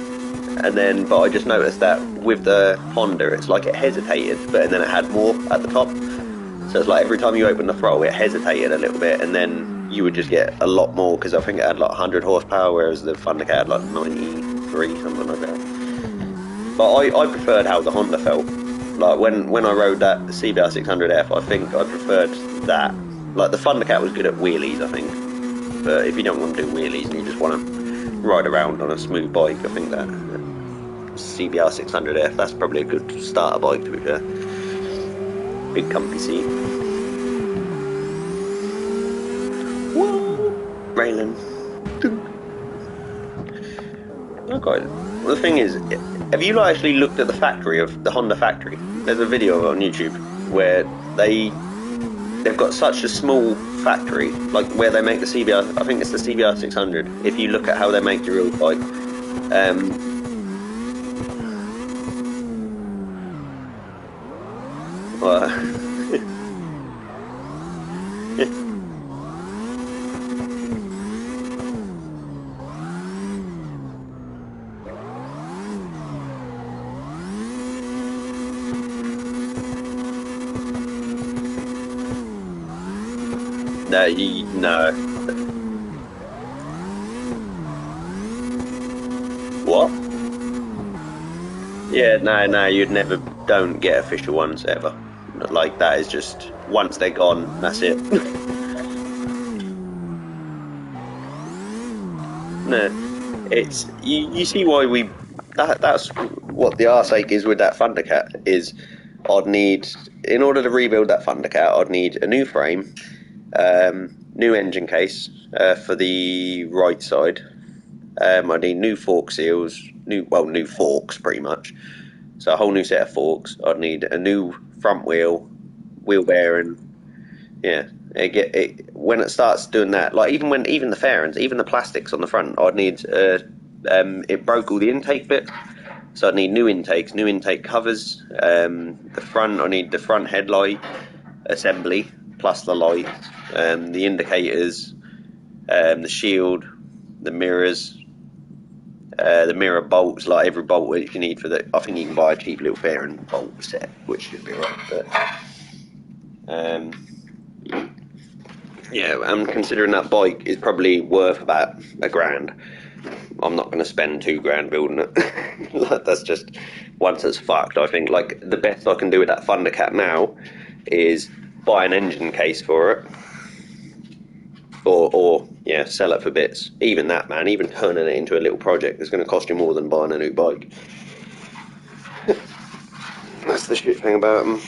But I just noticed that with the Honda, it's like it hesitated, but then it had more at the top. So it's like every time you open the throttle, it hesitated a little bit, and then you would just get a lot more, because I think it had like 100 horsepower, whereas the Thundercat had like 93, something like that. But I preferred how the Honda felt. Like, when I rode that CBR 600F, I think I preferred that. Like, the Thundercat was good at wheelies, I think. But if you don't want to do wheelies and you just want to ride around on a smooth bike, I think that CBR 600F, that's probably a good starter bike, to be fair. Big comfy seat. Whoa! Railing. Okay. Well, the thing is, have you actually looked at the factory of the Honda factory? There's a video of it on YouTube where they've got such a small factory, like where they make the CBR, I think it's the CBR 600, if you look at how they make your real bike. No. What? Yeah, no, you'd never, don't get official ones ever. Like, that is just, once they're gone, that's it. No, it's you see why we that's what the arse ache is with that Thundercat is I'd need in order to rebuild that Thundercat I'd need a new frame, new engine case for the right side. I need new fork seals, new forks pretty much. So a whole new set of forks. I'd need a new front wheel bearing. Yeah, when it starts doing that, like even the fairings, even the plastics on the front, I'd need. It broke all the intake bit, so I'd need new intakes, new intake covers. The front, I need the front headlight assembly plus the lights, the indicators, the shield, the mirrors, the mirror bolts, like every bolt that you need for the. I think you can buy a cheap little fairing bolt set, which should be right. But yeah, I'm considering that bike is probably worth about £1,000. I'm not going to spend £2,000 building it. Like, that's just once it's fucked. I think like the best I can do with that Thundercat now is buy an engine case for it, or yeah, sell it for bits. Even that, man, even turning it into a little project is going to cost you more than buying a new bike. That's the shit thing about them.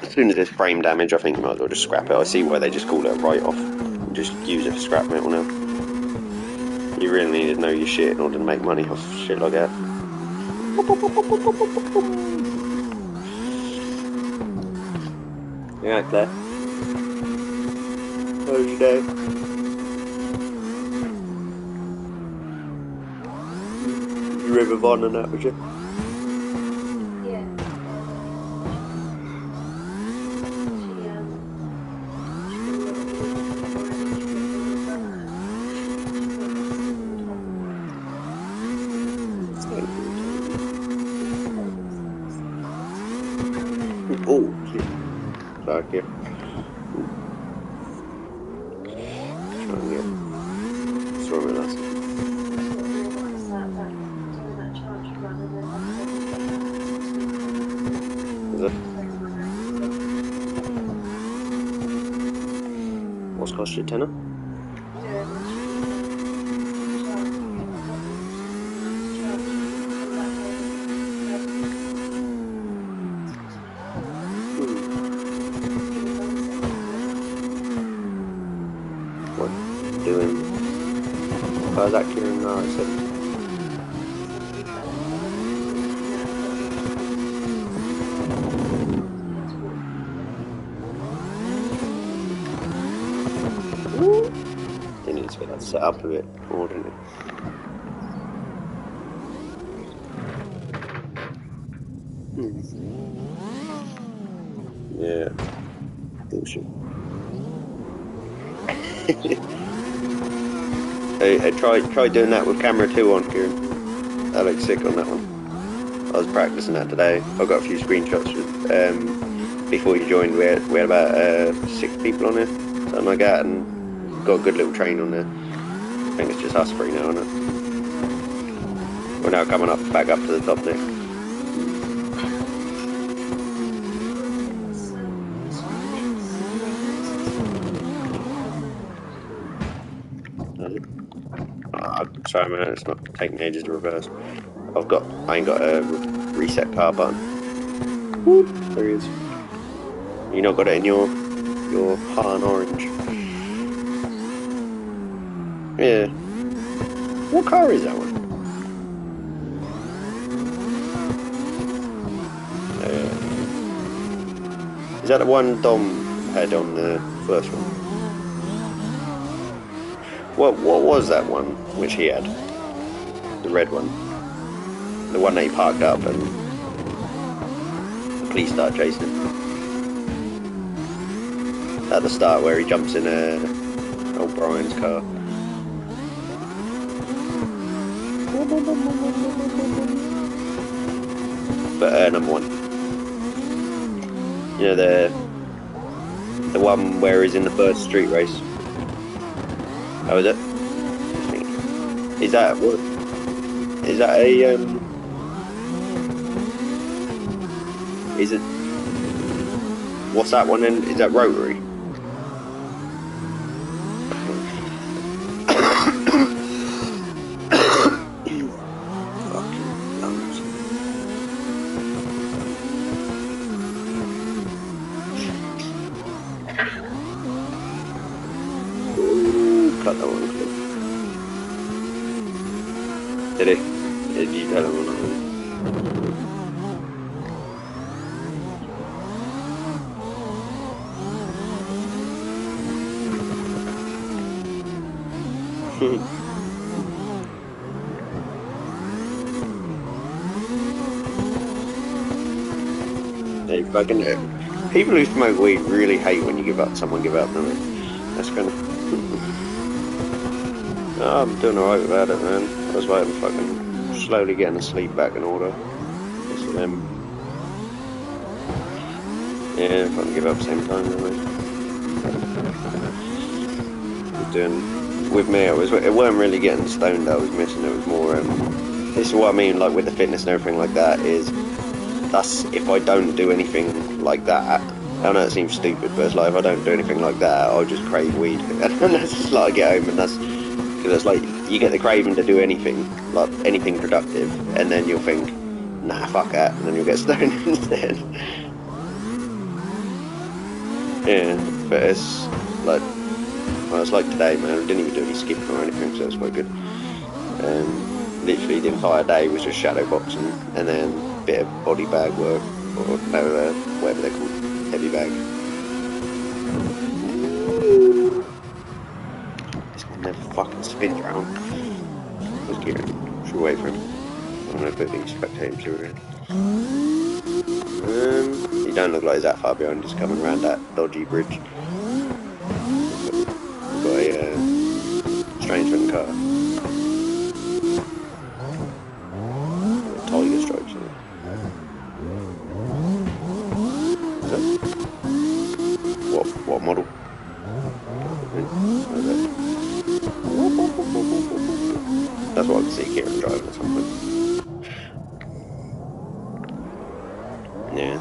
As soon as there's frame damage, I think you might as well just scrap it. I see why they just call it a write-off. Just use it for scrap metal now. You really need to know your shit in order to make money off shit like that. Yeah, Claire. How was your day? You River Von and that, would you? Yeah. Oh, shit. Sorry, here. Try and get. Sorry about that. Is it? What's cost you £10? What? Doing. How's that Kieran? No, I said. They need to get that set up a bit more, didn't it? Yeah. Bullshit. Hey, try doing that with camera 2 on, Kieran. That looks sick on that one. I was practicing that today. I got a few screenshots. Before you joined, we had about 6 people on there, something like that, and got a good little train on there. I think it's just us 3 now, isn't it? We're now coming back up to the top next. Sorry man, it's not taking ages to reverse. I ain't got a reset car button. Whoop, there he is. You not got it in your Han orange. Yeah. What car is that one? Is that the one Dom had on the first one? What was that one which he had? The red one. The one that he parked up and the police start chasing him. At the start where he jumps in old Brian's car. But number 1. You know the one where he's in the first street race. How is it? Is that what? Is that a Is it? What's that one then? Is that rotary? cut that one. Did he? Did you tell him or not? They fucking people who smoke weed really hate when you give up. Someone give up, don't they? That's kind of. Oh, I'm doing alright without it, man. I was like, I'm fucking slowly getting the sleep back in order. So then, yeah, fucking give up at the same time, don't we? Doing with me, it weren't really getting stoned. I was missing. It was more. This is what I mean, like with the fitness and everything like that. That's if I don't do anything like that. I know it seems stupid, but it's like if I don't do anything like that, I'll just crave weed, and that's just like I get home, and that's because it's like you get the craving to do anything, like anything productive, and then you'll think, nah, fuck that, and then you'll get stoned instead. Yeah, but it's like, well, it's like today, man. I didn't even do any skipping or anything, so it's quite good. Literally the entire day was just shadow boxing, and then a bit of body bag work, or no, whatever they're called, heavy bag. This one never fucking spins around. Let's get him. Should we wait for him? I don't know if he's spectating too early. He don't look like he's that far behind, just coming around that dodgy bridge. We've got a strange looking car. Tiger stripes on it. Is that? What model? That's what I can see Kieran driving or something. Yeah.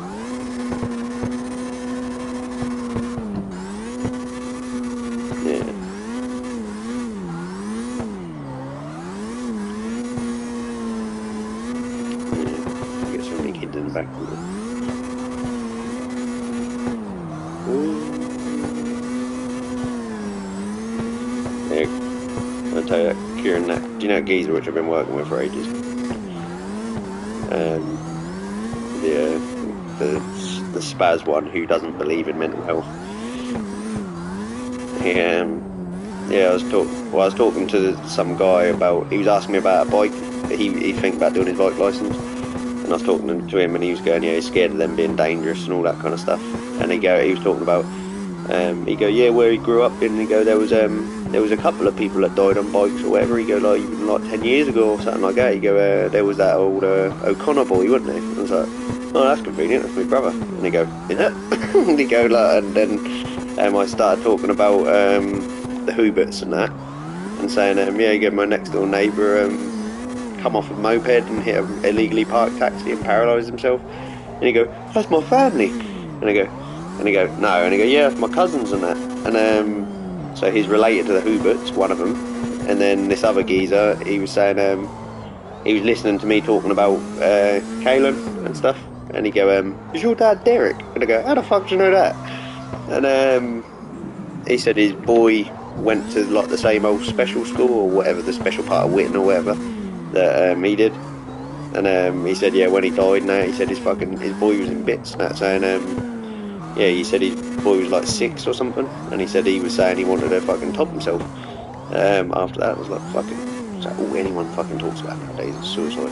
Yeah. Get so many kids in the back of it. Yeah. I'll tell you that, Kieran, do you know that geezer which I've been working with for ages? The spaz one who doesn't believe in mental health. Yeah, I was talking to some guy about. He was asking me about a bike. He think about doing his bike license, and I was talking to him, and he was going, yeah, he's scared of them being dangerous and all that kind of stuff. And he was talking about. He go, yeah, where he grew up in. He go, there was a couple of people that died on bikes or whatever. He go, like even like 10 years ago or something like that. He go, there was that old O'Connor boy, wasn't he? And I was like, oh, that's convenient. That's my brother. And he go, is it? And he go, like, and then I started talking about the Huberts and that, and saying, yeah, you go, my next door neighbour come off a moped and hit an illegally parked taxi and paralysed himself. And he go, that's my family. And I go, no. And he go, yeah, that's my cousins and that. And so he's related to the Huberts, one of them. And then this other geezer, he was saying, he was listening to me talking about Caelan and stuff. And he go, is your dad Derek? And I go, how the fuck do you know that? And he said his boy went to like the same old special school or whatever, the special part of Witten or whatever that he did. And he said, yeah, when he died now, he said his boy was in bits and that, saying, yeah, he said his boy was like 6 or something, and he said he was saying he wanted to fucking top himself. After that, I was like, fucking, is that all anyone fucking talks about nowadays is suicide?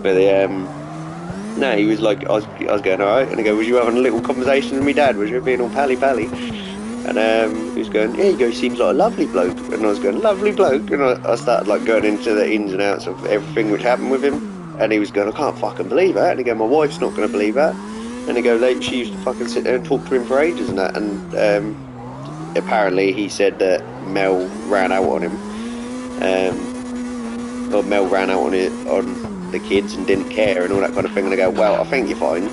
But no, he was like, I was going, alright, and I go, was you having a little conversation with me dad? Was you being all pally? And he was going, yeah, he goes, seems like a lovely bloke. And I was going, lovely bloke? And I started like going into the ins and outs of everything which happened with him. And he was going, I can't fucking believe that. And he go, my wife's not going to believe that. And he go, she used to fucking sit there and talk to him for ages and that. And apparently he said that Mel ran out on him. Or Mel ran out on the kids and didn't care and all that kind of thing. And I go, well, I think you're fine.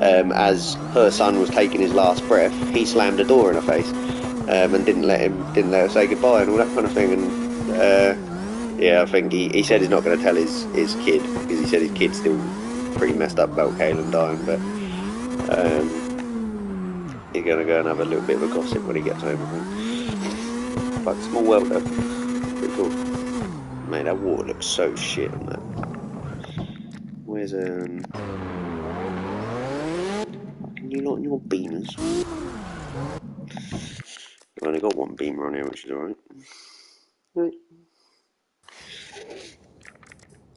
As her son was taking his last breath, he slammed the door in her face and didn't let her say goodbye and all that kind of thing. And yeah, I think he said he's not going to tell his kid, because he said his kid's still pretty messed up about Caelan dying. But You're gonna go and have a little bit of a gossip when he gets home, I think. But small world though. Pretty cool. Mate, that water looks so shit on that. Where's can you lighten your beamers? I've only got one beamer on here, which is alright. Right.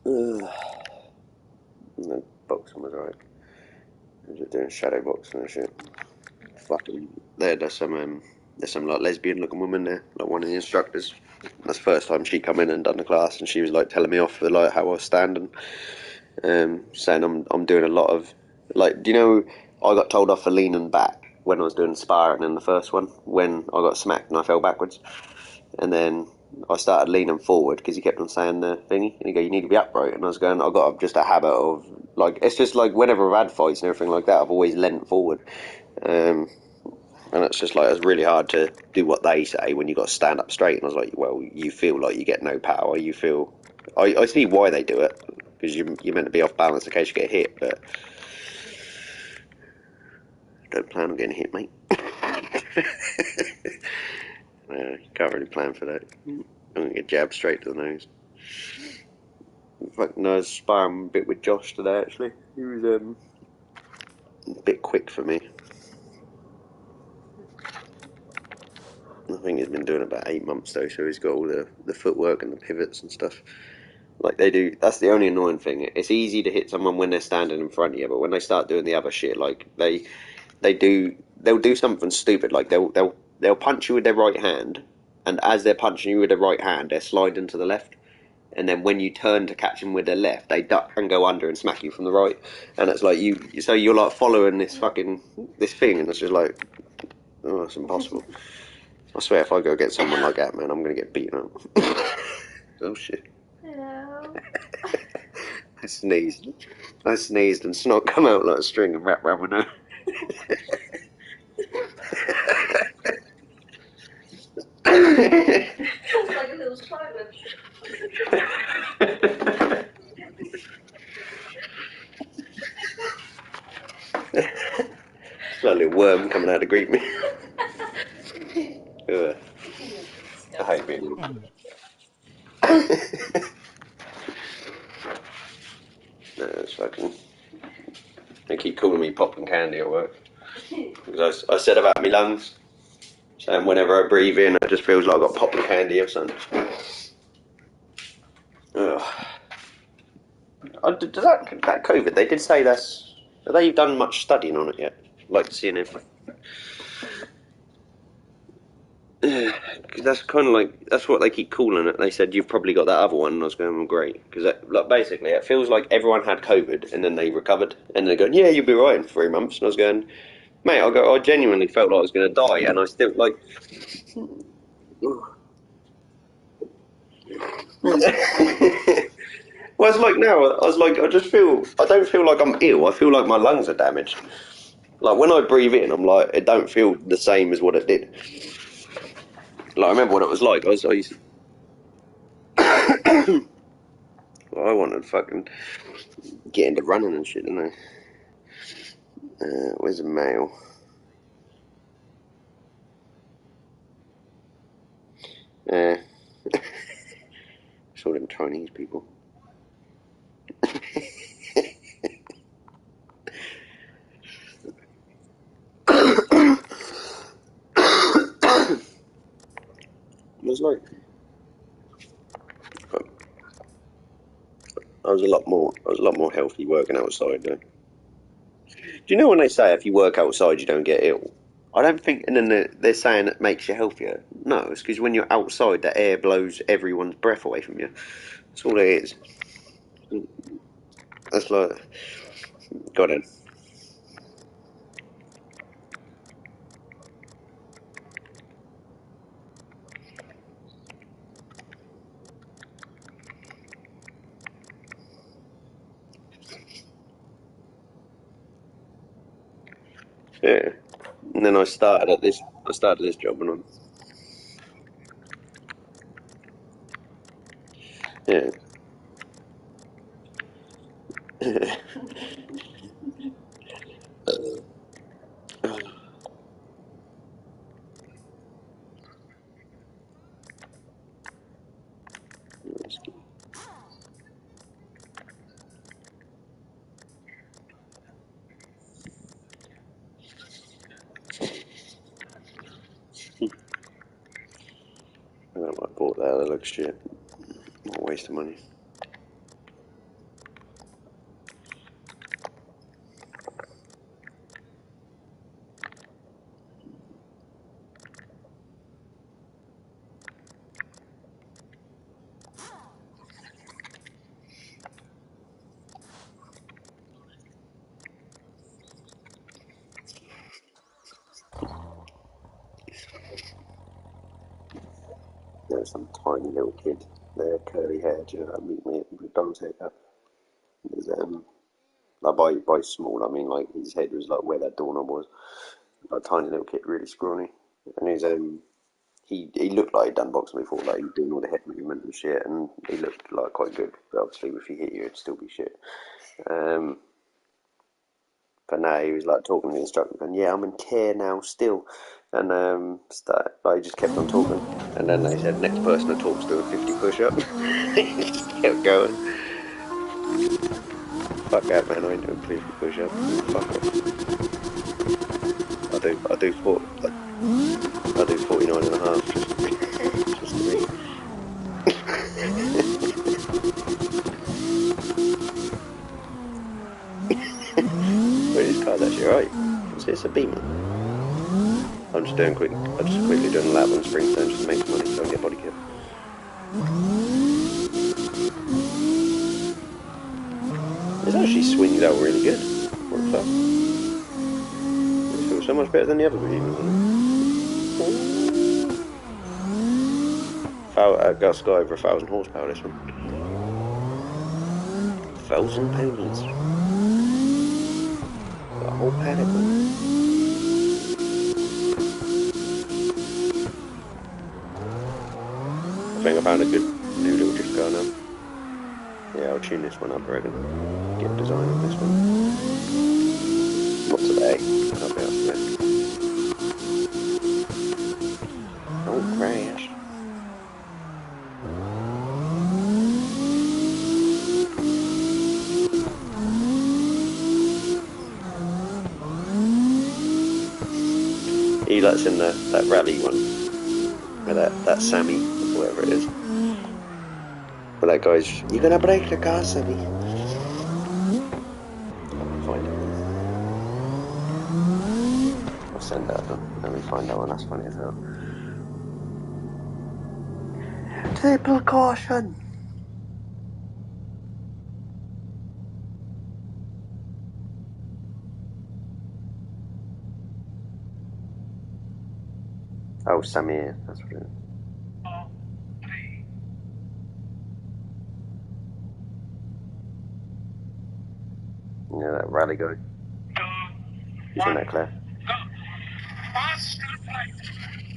No, boxing was alright. I was just doing shadow boxing and shit. Fucking there's some like lesbian looking woman there, like one of the instructors. That's the first time she come in and done the class, and she was like telling me off for like how I was standing, saying I'm doing a lot of like, do you know, I got told off for leaning back when I was doing sparring in the first one when I got smacked and I fell backwards, and then I started leaning forward because he kept on saying the thingy, and he go, you need to be upright, and I was going, I got just a habit of like, it's just like whenever I've had fights and everything like that, I've always leant forward. And it's just like, it's really hard to do what they say when you got to stand up straight. And I was like, well, you feel like you get no power. You feel, I see why they do it, because you're meant to be off balance in case you get hit, but don't plan on getting hit, mate. You can't really plan for that. I'm gonna get jabbed straight to the nose. In fact, no, I was sparring a bit with Josh today. Actually, he was a bit quick for me. I think he's been doing about 8 months though, so he's got all the footwork and the pivots and stuff. Like they do. That's the only annoying thing. It's easy to hit someone when they're standing in front of you, but when they start doing the other shit, like they'll do something stupid. Like they'll punch you with their right hand, and as they're punching you with their right hand, they're sliding to the left. And then when you turn to catch them with their left, they duck and go under and smack you from the right. And it's like so you're like following this thing, and it's just like, oh, it's impossible. I swear, if I go against someone like that, man, I'm gonna get beaten up. Oh shit. Hello. I sneezed. I sneezed and snot come out like a string and wrap around my nose. Sounds like a little spider. It's like a little worm coming out to greet me. Ugh, I hate being. No, it's fucking. They keep calling me popping candy at work because I said about my lungs. And whenever I breathe in, it just feels like I've got popping candy or something. Ugh. Does that COVID? They did say that's. Have they done much studying on it yet? Like seeing if. Because that's kind of like that's what they keep calling it. They said you've probably got that other one, and I was going, well, great, because like basically it feels like everyone had COVID and then they recovered, and they're going, yeah, you'll be right in 3 months, and I was going, mate, I genuinely felt like I was going to die, and I still like. Well, it's like now. I was like, I don't feel like I'm ill. I feel like my lungs are damaged. Like when I breathe in, I'm like, it don't feel the same as what it did. Like I remember what it was like. I used, well, I wanted to fucking get into running and shit, didn't I? Where's the mail? Uh, it's all them Chinese people. It was like I was a lot more healthy working outside though. Do you know when they say if you work outside you don't get ill? I don't think, and then they're saying it makes you healthier. No, it's because when you're outside, the air blows everyone's breath away from you. That's all it is. That's like, got it. Yeah. And then I started at this. I started this job, and yeah. What the hell, that looks shit. What a waste of money. There's some tiny little kid there, curly hair, do you know what I mean? With Don's haircut. There's, like by small, I mean like his head was like where that doorknob was. Like tiny little kid, really scrawny. And he looked like he'd done boxing before, like he was doing all the head movement and shit, and he looked like quite good. But obviously, if he hit you, it'd still be shit. Um, but now he was like talking to the instructor, going, "Yeah, I'm in care now, still." And like, he just kept on talking. And then they said, "Next person that talks doing 50 push-ups." He just kept going. Fuck that, man! I ain't doing 50 push-ups. Fuck off. I do 49 and a half just to be. But his car's actually alright. Is this a Beamer? I'm just doing I'm just quickly doing a lap on Springstone just to make some money so I can get body kit. This actually swings out really good. What the fuck? It feels so much better than the other Beamers, doesn't it? Got over 1,000 horsepower, this one. 1,000 ponies. Got a whole paddock on it. I think I found a good new little drift car now. Yeah, I'll tune this one up, I reckon. Get a design on this one. Not today. I'll be out today. Don't crash. He likes in that rally one. With that Sammy, whatever it is. But that guy's, "You're gonna break the car, Sammy." I'll find it. I'll send that to him. Let me find that one, that's funny as hell. Triple caution! Oh, Sammy, that's what it is. Yeah, that rally guy. He's in that Claire. Fast, sharp right.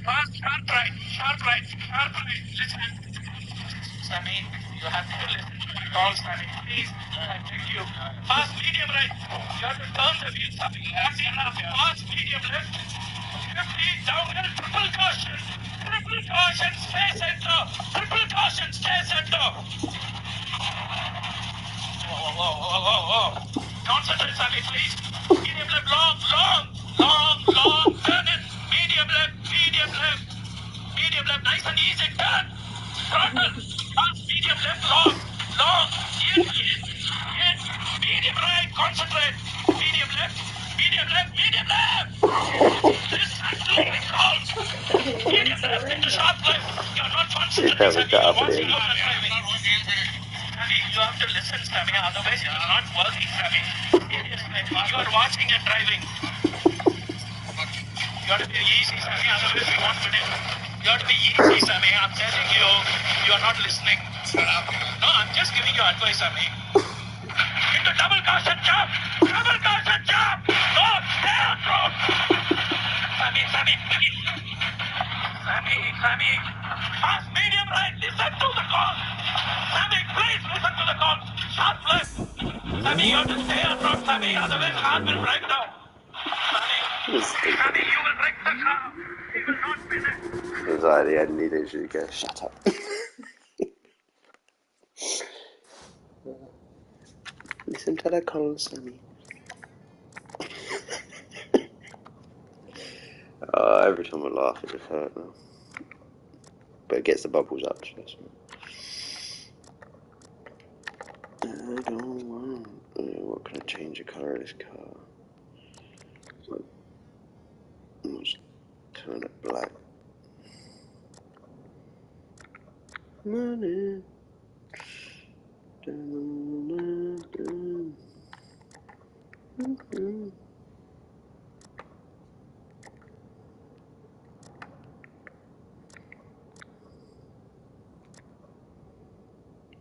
Fast, sharp right. Sharp right. Sharp right. Listen. Sammy, you have to listen to my call, Sammy. Please, I beg you. Fast, medium right. You have to turn the wheel, Sammy. That's enough. Fast, medium left. 50, downhill, triple caution. Triple caution, stay center. Triple caution, stay center. Whoa. Concentrate, Sammy, please. Medium left, long. Turn it. Medium left. Medium left, nice and easy. Turn. Throttle. Fast, medium left, long. Yes. Medium right, concentrate. Medium left. This absolutely calls. Medium left into sharp left. You're not concentrating, Sammy. You're watching your driving. Sammy, you have to listen, Sammy. Otherwise, you're not working, Sammy. You are watching and driving. You have to be easy, Sammy. Otherwise, we won't win it. You have to be easy, Sammy. I'm telling you, you are not listening. No, I'm just giving you advice, Sammy. Into double caution jump. No, stay on road. Sammy. Fast, medium right. Listen to the call. Sammy, please listen to the call. Sharp left. Sammy, you have to stay on road, Sammy. Otherwise, car will break down. Sammy, you will break the car. He will not finish. It was like the end, he literally goes, "Shut up." Listen to the call, Sammy. Every time I laugh, it just hurts now. Better gets the bubbles up. I don't want. What can I change the colour of this car? Let's turn it black. Money.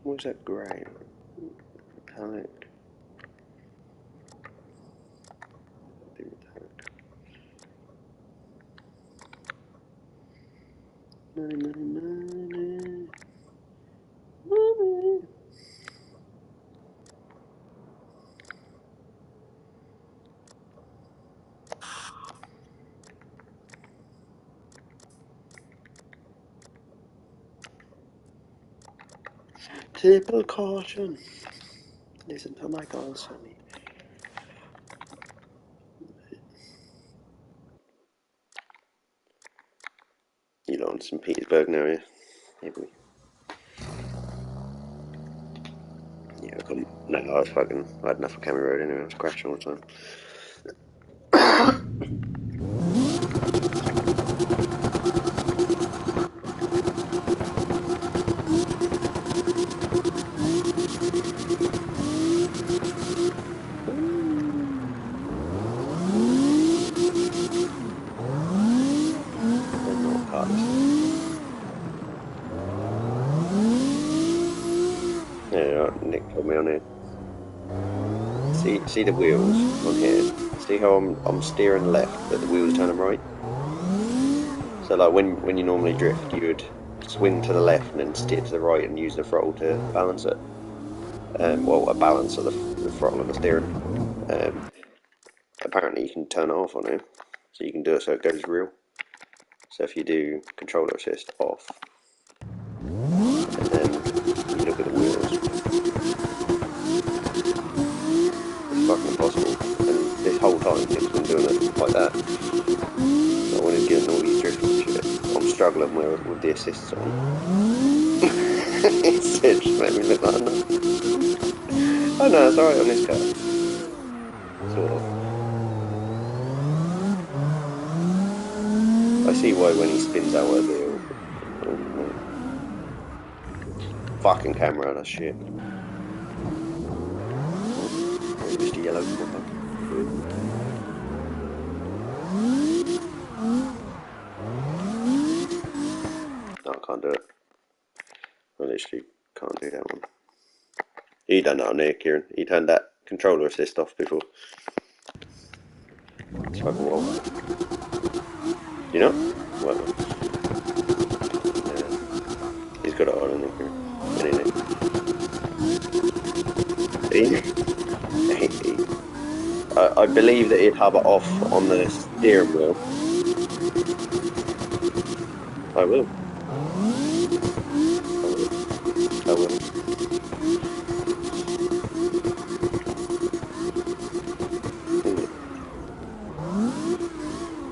What's that grey? Metallic. Money, money, money. Money. Triple caution. Listen to my God, Sammy. You know, in St. Petersburg now, yeah? Maybe. Yeah, I couldn't. No, I had enough of Camry Road anyway. I was crashing all the time. I'm not cars. Yeah, Nick told me on here. See the wheels on here. See how I'm steering left, but the wheels turning right. So like when you normally drift, you would swing to the left and then steer to the right and use the throttle to balance it. Well, a balance of the throttle and the steering. Apparently you can turn it off on here, so you can do it so it goes real. So if you do controller assist off, and then you look at the wheels, it's fucking impossible. And this whole time Nick's been doing it like that. So when he's getting all these drifting shit, I'm struggling with the assists on. It's just made me look like a nut. Oh no, it's alright on this car. Sort of. I see why when he spins out of the fucking camera, that's shit. Mr. Yellow, come on. No, I can't do it. I literally can't do that one. He done that on there, Kieran. He turned that controller assist off before. It's fucking wild. You know? Well, yeah. He's got it on, isn't he, Kieran? I believe that he'd have it off on the steering wheel. I will. I will.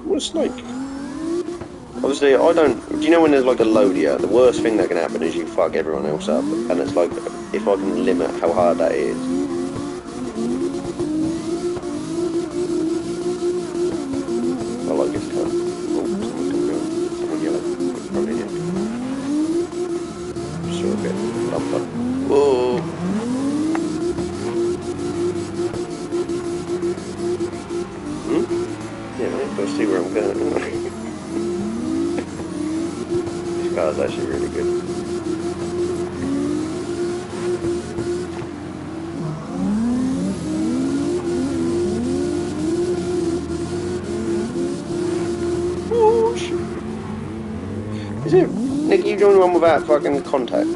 What's like? Obviously, I don't. Do you know when there's like a load here? The worst thing that can happen is you fuck everyone else up, and it's like if I can limit how hard that is. I like this car. Oh, someone coming down. Someone yellow. Probably did. Sure, okay. Bumper. Whoa. Yeah, mate, gotta see where I'm going. This car's actually really good. Oh shit. Is it? Nick, you the only one without fucking contact?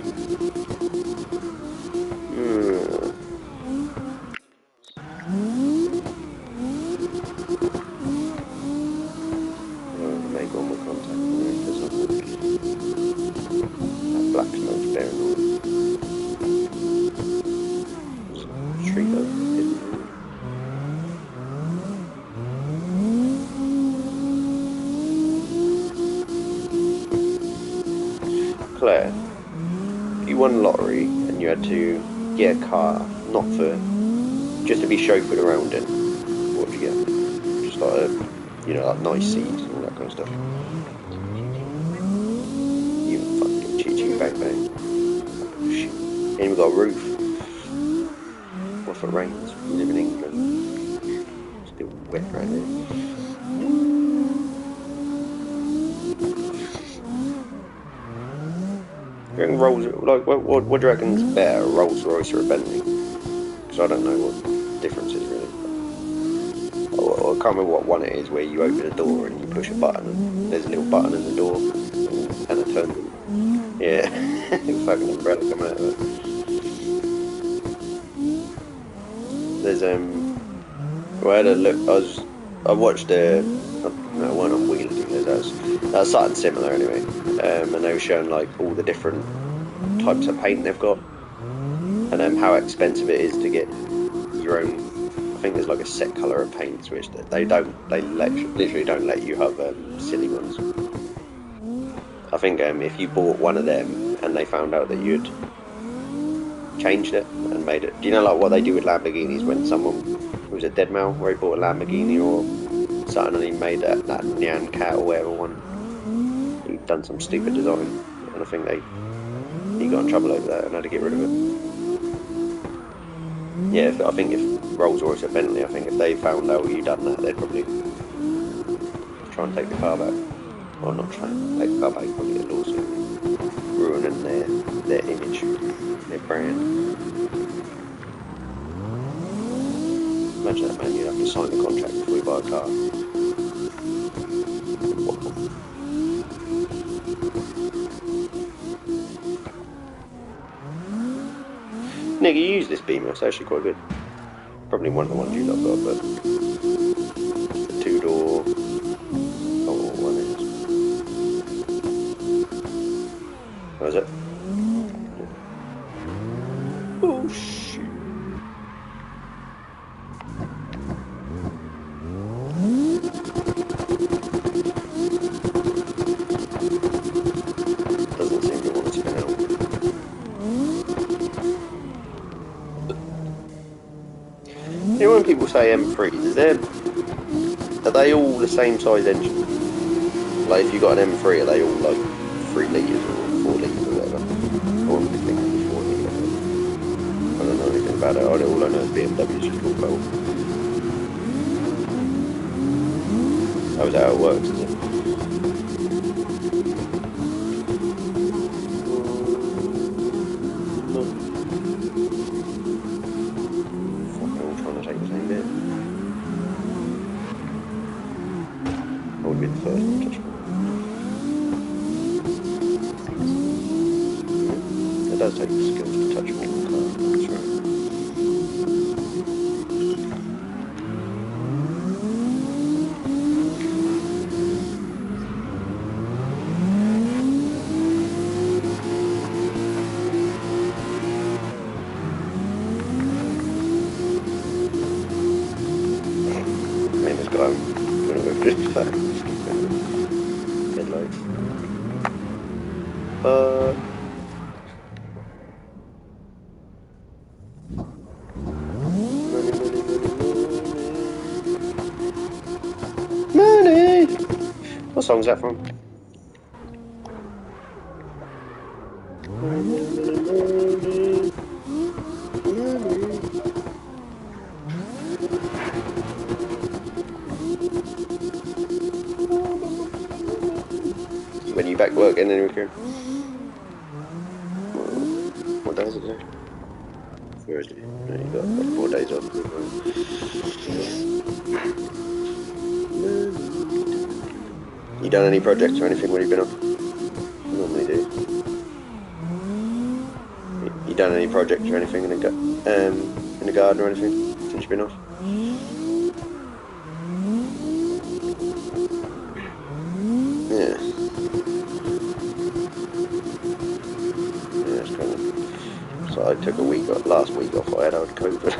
Make one more contact because I think that black smoke's bearing on it. Treat of hidden. Claire, if you won lottery and you had to get a car, not for just to be chauffeured around in, what would you get? Just like a, you know, like nice seats and all that kind of stuff. You fucking choo choo bang bang. Shit. Ain't even got a roof. What if it rains? You live in England. It's still wet right there. You reckon Rolls, like, what do you reckon's better, a Rolls Royce or a Bentley? Because I don't know what the difference is really. I can't remember what one it is where you open a door and you push a button and there's a little button in the door and it turns. Yeah, fucking umbrella coming out of it. There's well, I had a look. I watched no, it wasn't on Wheel of Dealers. That was something similar anyway. And they were showing like all the different types of paint they've got, and how expensive it is to get your own. I think there's like a set colour of paints, which they literally don't let you have silly ones. I think if you bought one of them and they found out that you'd changed it and made it, do you know like what they do with Lamborghinis when someone was a dead male where he bought a Lamborghini or something and he made that Nyan Cat or whatever one, he'd done some stupid design and I think he got in trouble over that and had to get rid of it. Yeah, I think if Rolls Royce or Bentley, I think if they found out you'd done that, they'd probably try and take the car back. Or not try and take the car back, probably get a lawsuit. Ruining their image, their brand. Imagine that, man, you'd have to sign a contract before you buy a car. Nick, you use this Beamer, it's actually quite good. Probably one of the ones you lot got, but the two-door. Oh, one is. What is it? Oh shit. Doesn't seem to want to spin out. You know when people say M3s, are they all the same size engine? Like if you got an M3, are they all like 3 litres or 4 litres or whatever? Or am I thinking 4 litres? I don't know anything about it. All I know is BMW's just called Bolt. That was how it works, isn't it? Be the first one to touch it. It does take skills to touch all the car, that's right. Man, this guy, I'm gonna go 55. Headlights. Money. What song's that from? When you back to work and then we can. What day is it today? Thursday. No, you got like 4 days off. You done any projects or anything when you've been off? You normally do. You done any projects or anything in the garden or anything since you've been off? Yeah. Yeah, it's kind of. So I took a week off. Last week off I had COVID.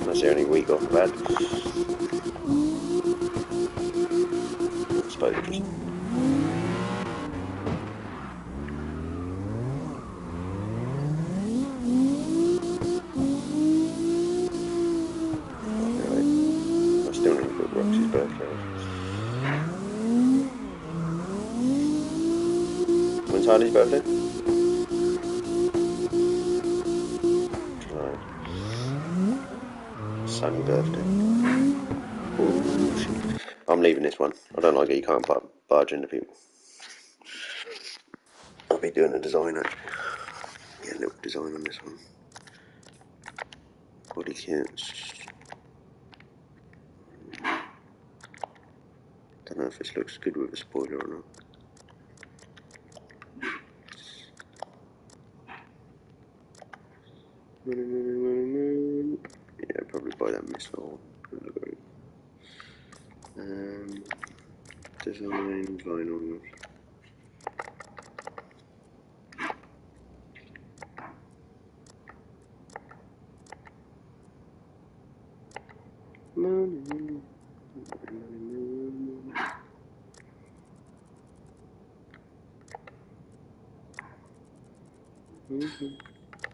That's the only week off I've had. I suppose it just. Roxy's birthday. When's Harley's birthday? July. Sunny birthday. Ooh, shit. I'm leaving this one. I don't like it. You can't barge into people. I'll be doing a design actually. Yeah, a little design on this one. Body kits. Don't know if this looks good with a spoiler or not. Yeah, probably buy that missile. Design vinyl.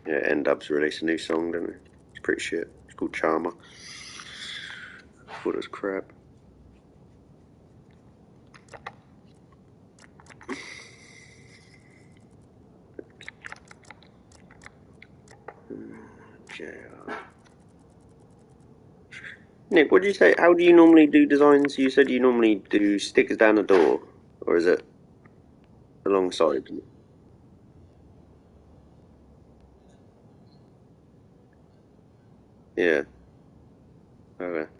Yeah, N-Dub's released a new song, didn't it? It's pretty shit. It's called Charmer. Thought it was crap. JR. Nick, what did you say? How do you normally do designs? You said you normally do stickers down the door, or is it alongside? Yeah. Okay.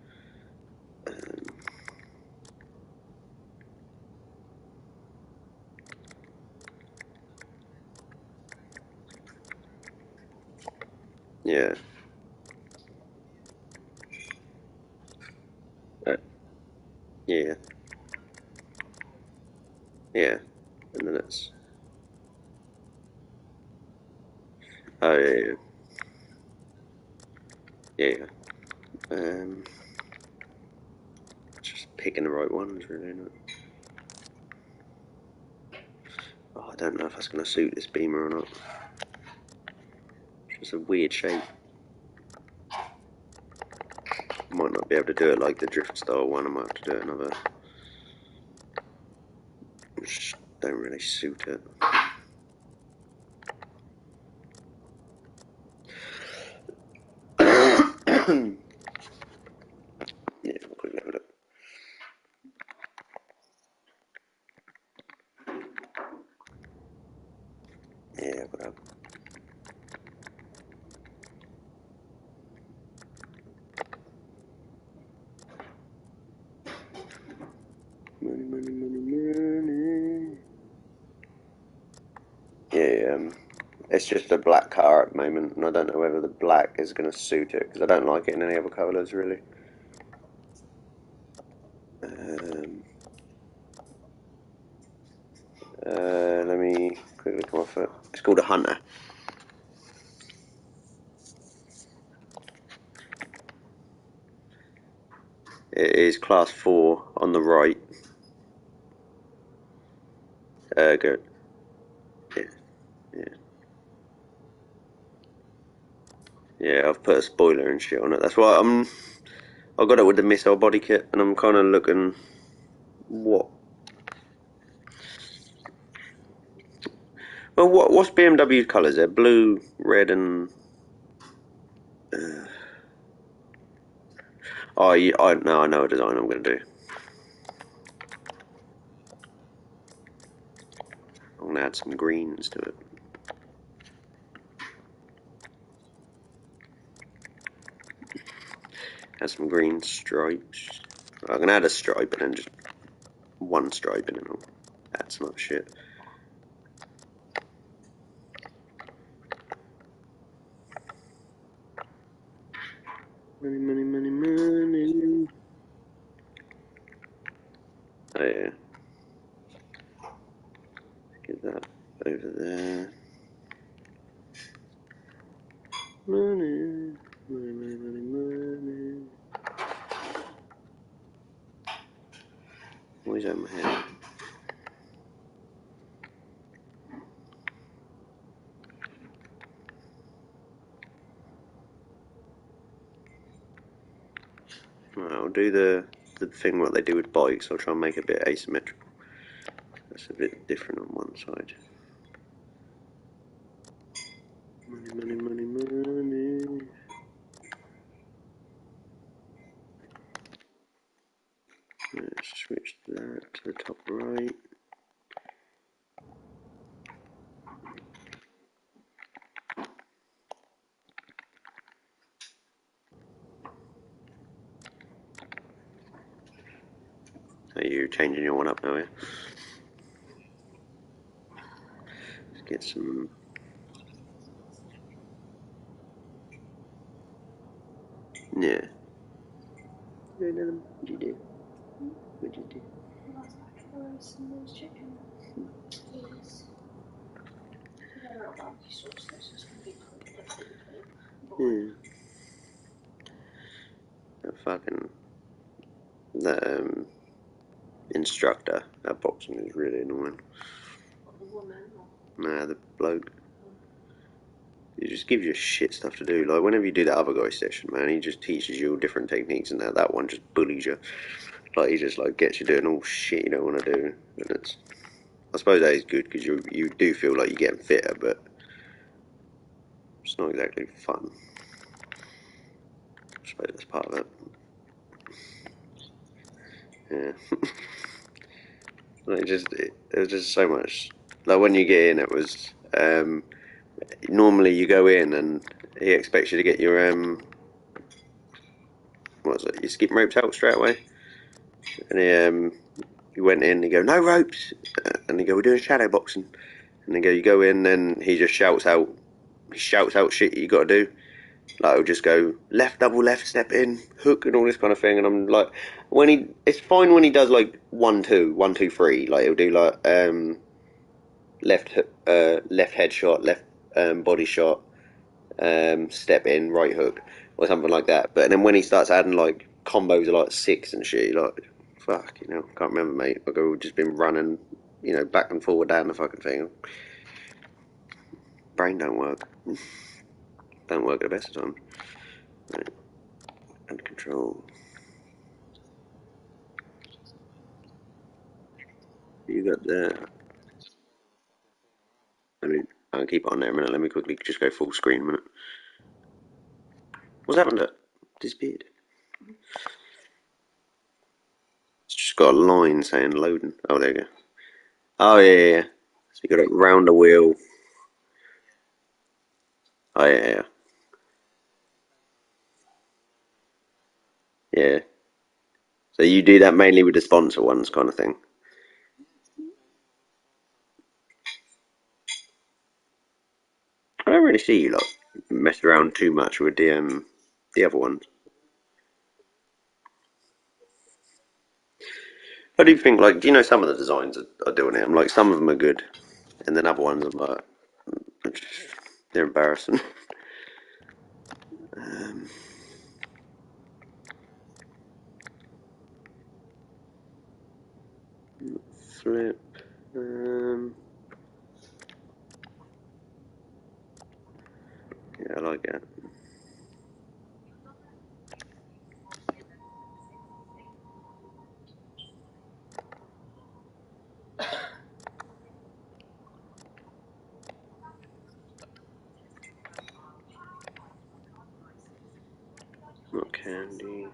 Yeah. Uh, yeah. Yeah. And then it's. Oh yeah. Yeah. Yeah. Um. Just picking the right ones, really. Isn't it? Oh, I don't know if that's going to suit this Beamer or not. It's just a weird shape. Might not be able to do it like the drift style one. I might have to do it another. Which don't really suit it. Yeah, we'll quickly have a look. Yeah, what up? Money, money, money, money. Yeah, it's just a black car at the moment, and I don't know whether the black is going to suit it because I don't like it in any other colours really. Um, Let me quickly come off it. It's called a Hunter. It is class 4 on the right. Good. Yeah, yeah, yeah. I've put a spoiler and shit on it. That's why I got it with the missile body kit, and I'm kind of looking what. Well, what's BMW's colours? They're blue, red, and. Oh, yeah, I know a design I'm going to do. I'm going to add some greens to it. Add some green stripes. I'm going to add a stripe and then just one stripe, and then I'll add some other shit. Money, money, money, money. Oh yeah. Get that over there. Money, money, money, money, money. Always out my head. Right, I'll do the the thing what they do with bikes. I'll try and make it a bit asymmetrical. That's a bit different on one side. Money, money, money, money. Let's switch that to the top right. So you're changing your one up now, yeah? Let's get some. Yeah. What did you do? What did you do? Some chicken. Please. I don't know barbecue sauce. That's just gonna be Yeah. That fucking the instructor at boxing is really annoying. the woman. Nah, the bloke. He just gives you shit stuff to do. Like whenever you do that other guy's session, man, he just teaches you all different techniques, and that one just bullies you. Like he just like gets you doing all shit you don't want to do, and it's. I suppose that is good because you do feel like you're getting fitter, but it's not exactly fun. I suppose that's part of it. Yeah. Like it was just so much. Like when you get in, it was normally you go in and he expects you to get your what was it? Your skip ropes out straight away, and he went in. He go no ropes, and he go we're doing shadow boxing, and they go you go in, then he just shouts out shit you got to do. Like he'll just go left double left step in hook and all this kind of thing, and I'm like it's fine when he does like 1 2 1 2 3, like he'll do like left head shot, left body shot, step in, right hook, or something like that. But then when he starts adding like combos of like 6 and shit, like fuck, can't remember, mate. Like I've just been running, back and forward down the fucking thing. Brain don't work. Don't work at the best of times. Right. And control. You got the. Let me. I'll keep it on there a minute. Let me quickly just go full screen a minute. What's happened to it? Disappeared. It's just got a line saying loading. Oh, there you go. Oh, yeah, yeah. So you got to round the wheel. Oh, yeah, yeah. Yeah. So you do that mainly with the sponsor ones kind of thing. I don't really see you lot mess around too much with the other ones. I do think like do you know some of the designs are doing it? I'm like some of them are good, and then other ones I'm like they're embarrassing. um, Flip. Um, yeah, I like that. Not candy.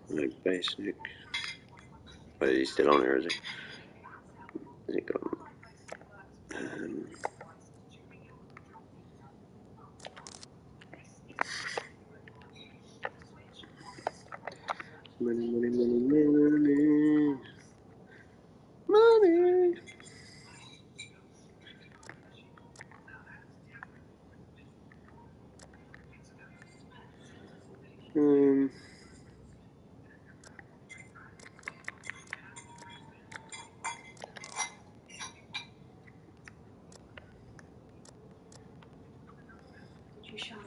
No basic. Wait, he's still on here, is he? Is he gone? Um, money, money, money, money, money. Um, Did you shower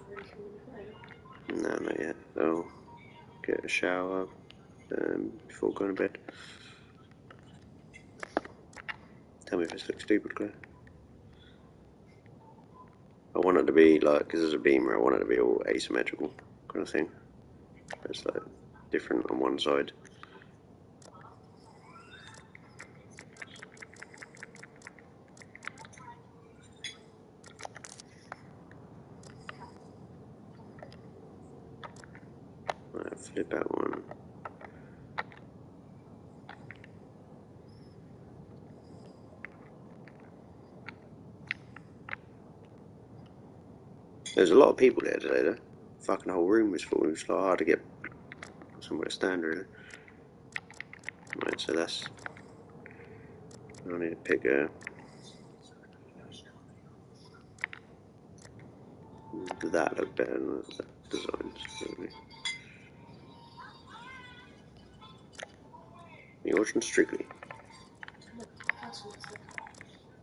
no, not yet. I'll get a shower before going to bed. Tell me if this looks stupid, Claire. I want it to be like, because it's a beamer, I want it to be all asymmetrical. kind of thing. It's like different on one side. Right, flip out one. There's a lot of people there today though. Fucking whole room was full. It was like hard to get somewhere to stand really. Right, so that's... I need to pick a... Does that look better than that design? Really. You're watching Strictly?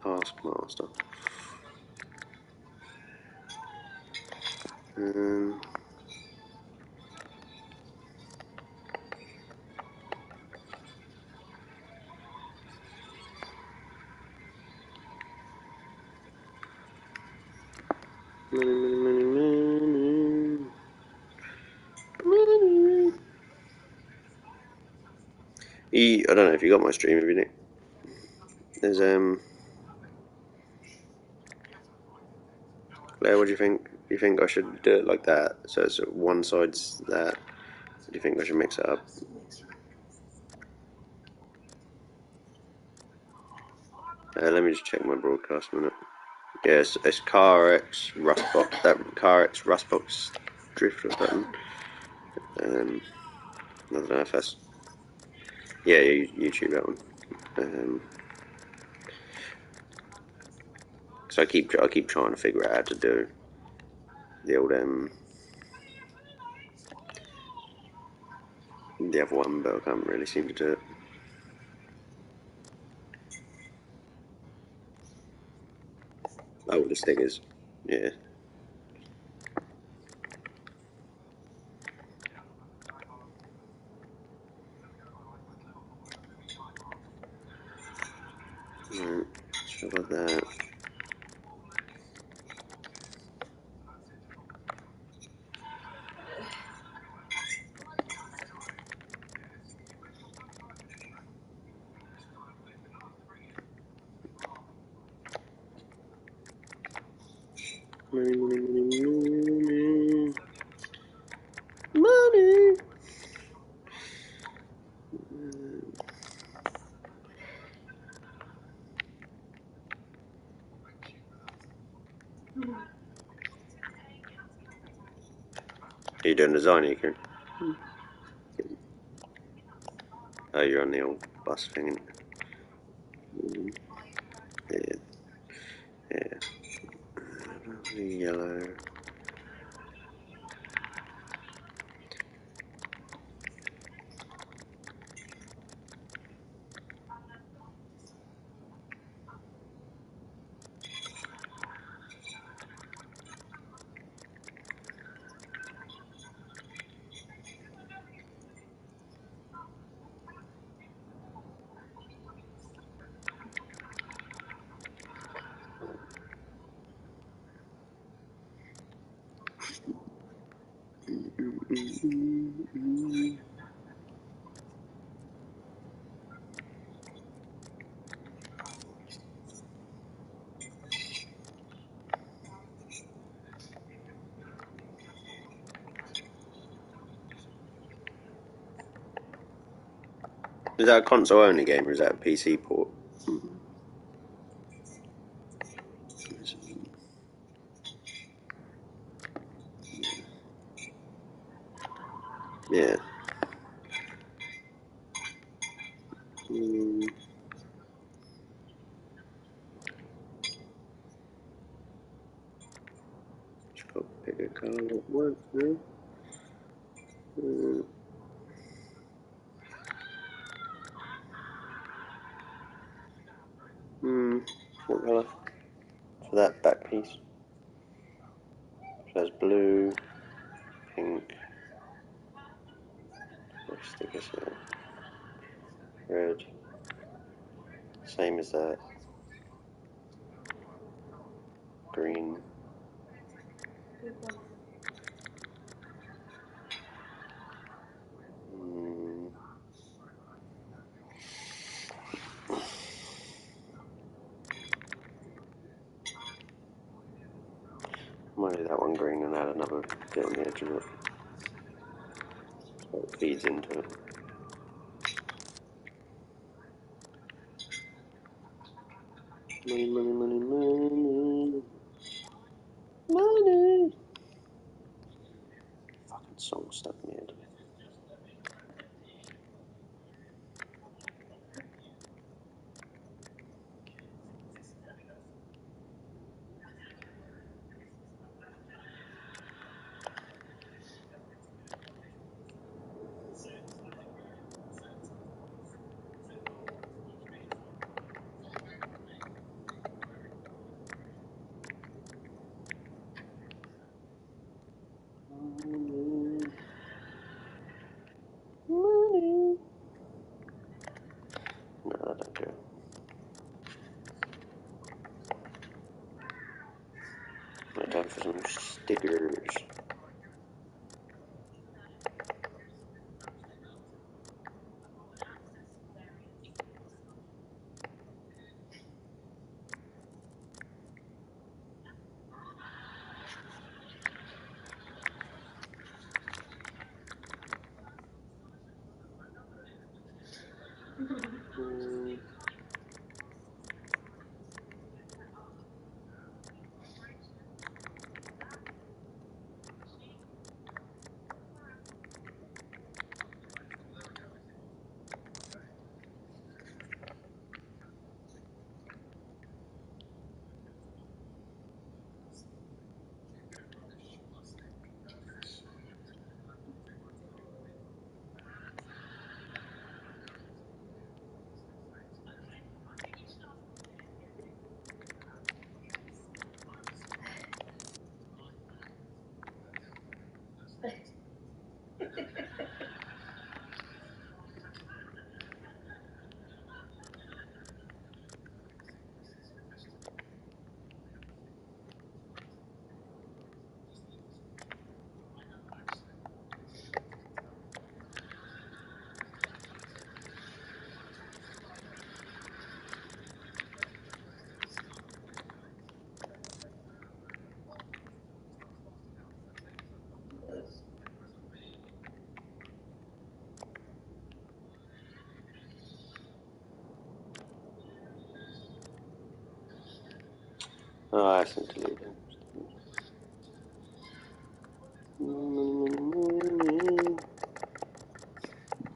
Taskmaster. Um, I don't know if you got my stream, have you, Nick? There's Claire, what do you think? Do you think I should do it like that? So it's one side's that. Do you think I should mix it up? Let me just check my broadcast a minute. Yes, it's CarX rustbox. That CarX rustbox drifter button. I don't know if that's... Yeah, YouTube that one. So I keep trying to figure out how to do the old the other one, but I can't really seem to do it. Oh, the stickers. Yeah. Right. So about that. Money, money, money, money, money. Are you doing design, Kieran? Oh, you're on the old bus thing. Yeah, yeah. Yellow. Is that a console only game or is that a PC port? Yeah. Just got to pick a colour that works now. What colour? For that back piece. So there's blue, pink, stickers here, red, same as that, green, one green and add another bit on the edge of it. So it feeds into it. Money, money, money, money. Money. Fucking song stuck in my head. Money. No, I don't care. I'm time for some stickers. Oh, I accidentally deleted it.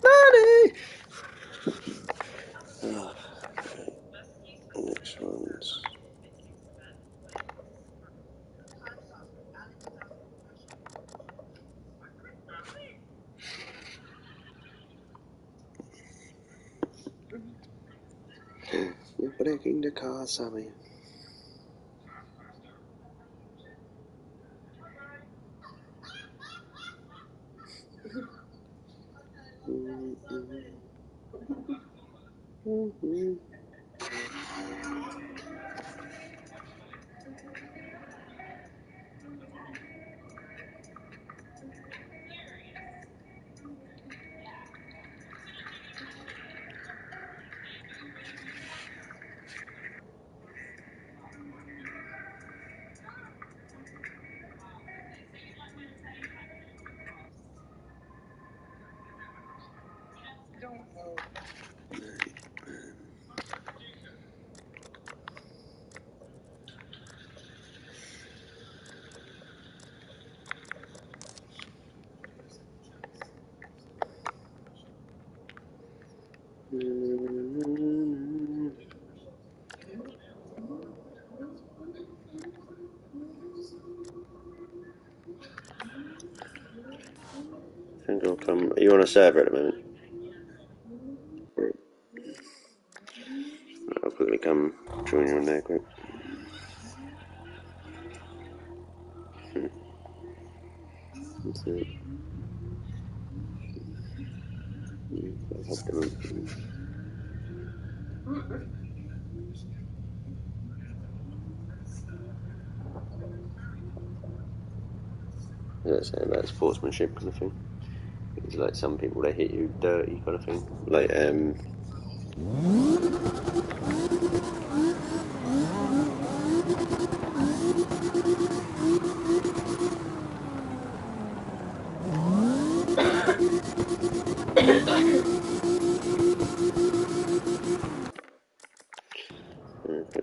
Money! Oh, next one's. You're breaking the car, Sammy. I think I'll come. Are you on a server at the moment? I'll quickly come join you on there, quick. That's it. That's about sportsmanship kind of thing. It's like some people they hit you dirty kind of thing. Like Let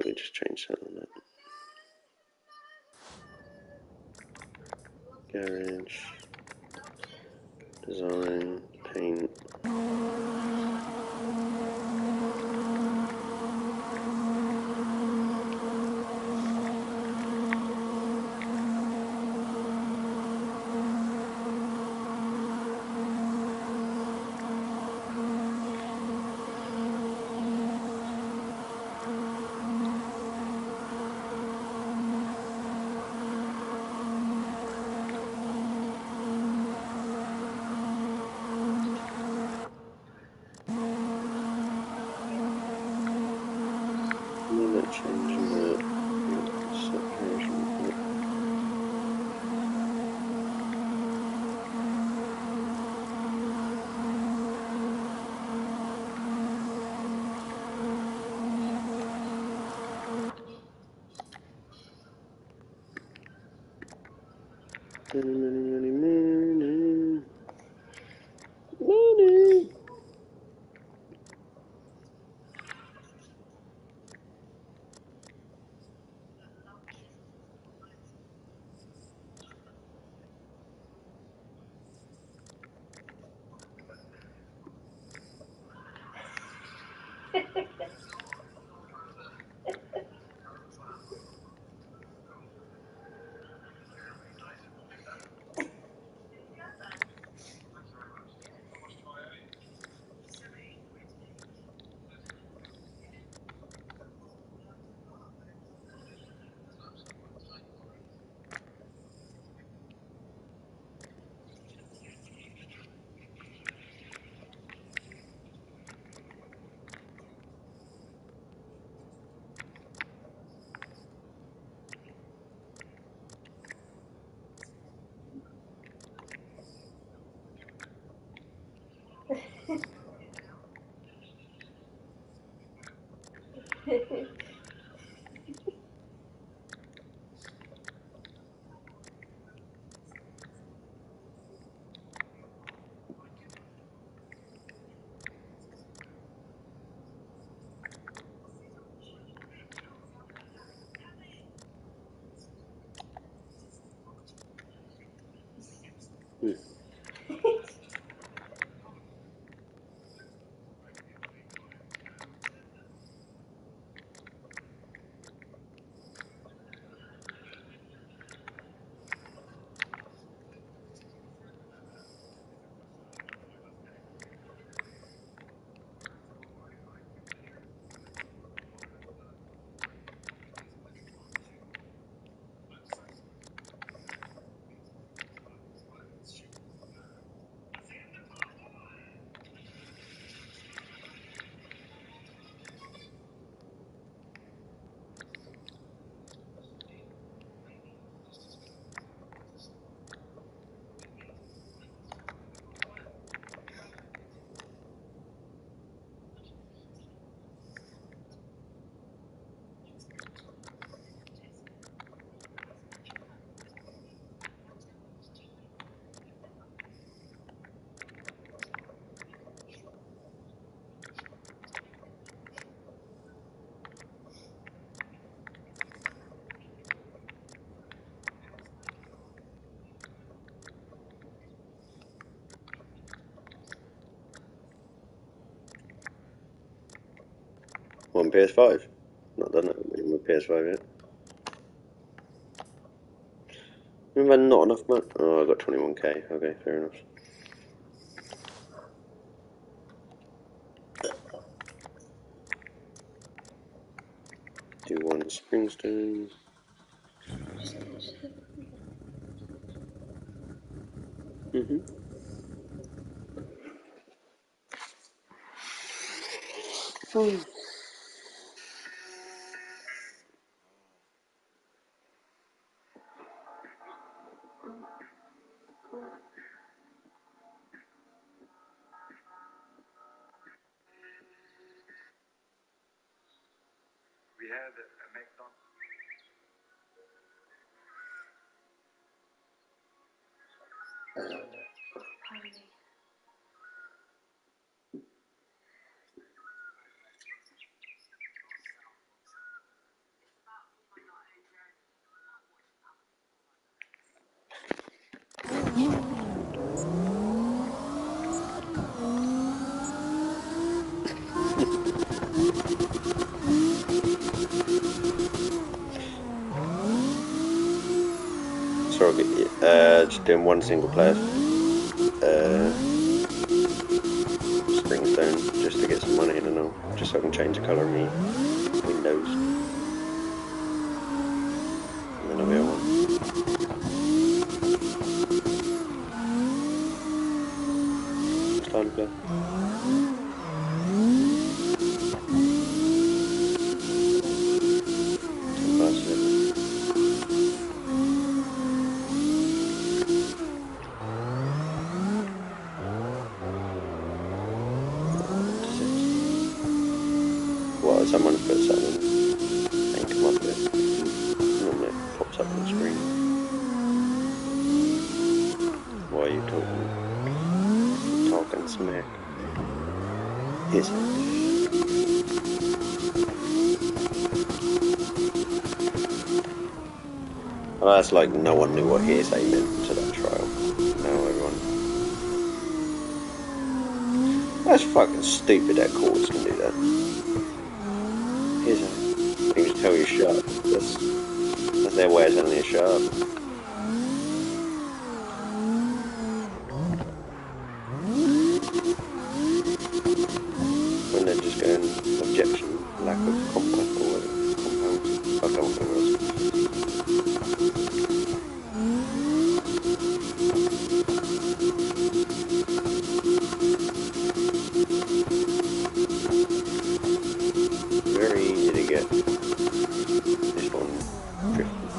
me just change that on that. Garage, design, paint. That changing the saturation. Money. Hmm. 1 PS5. Not done it with PS5 yet. Remember, not enough money. Oh, I got 21k. Okay, fair enough. Do one Springstone. Mm-hmm. We had a McDonald's. doing one single player Springstone just to get some money in and all, just so I can change the colour of my windows. And then I'll be on. Time to play. Well, someone put something ain't come up yet. Normally it pops up on the screen. Why are you talking smack? Is it? Well, that's like no one knew what hearsay meant until that trial. Now everyone. That's fucking stupid that courts can do that. Hearsay. They can just tell you shut up. That's their way of telling you shut up. When they're just going objection, lack of compound or whatever. Compound. I don't know what it was. Very easy to get this one drifting.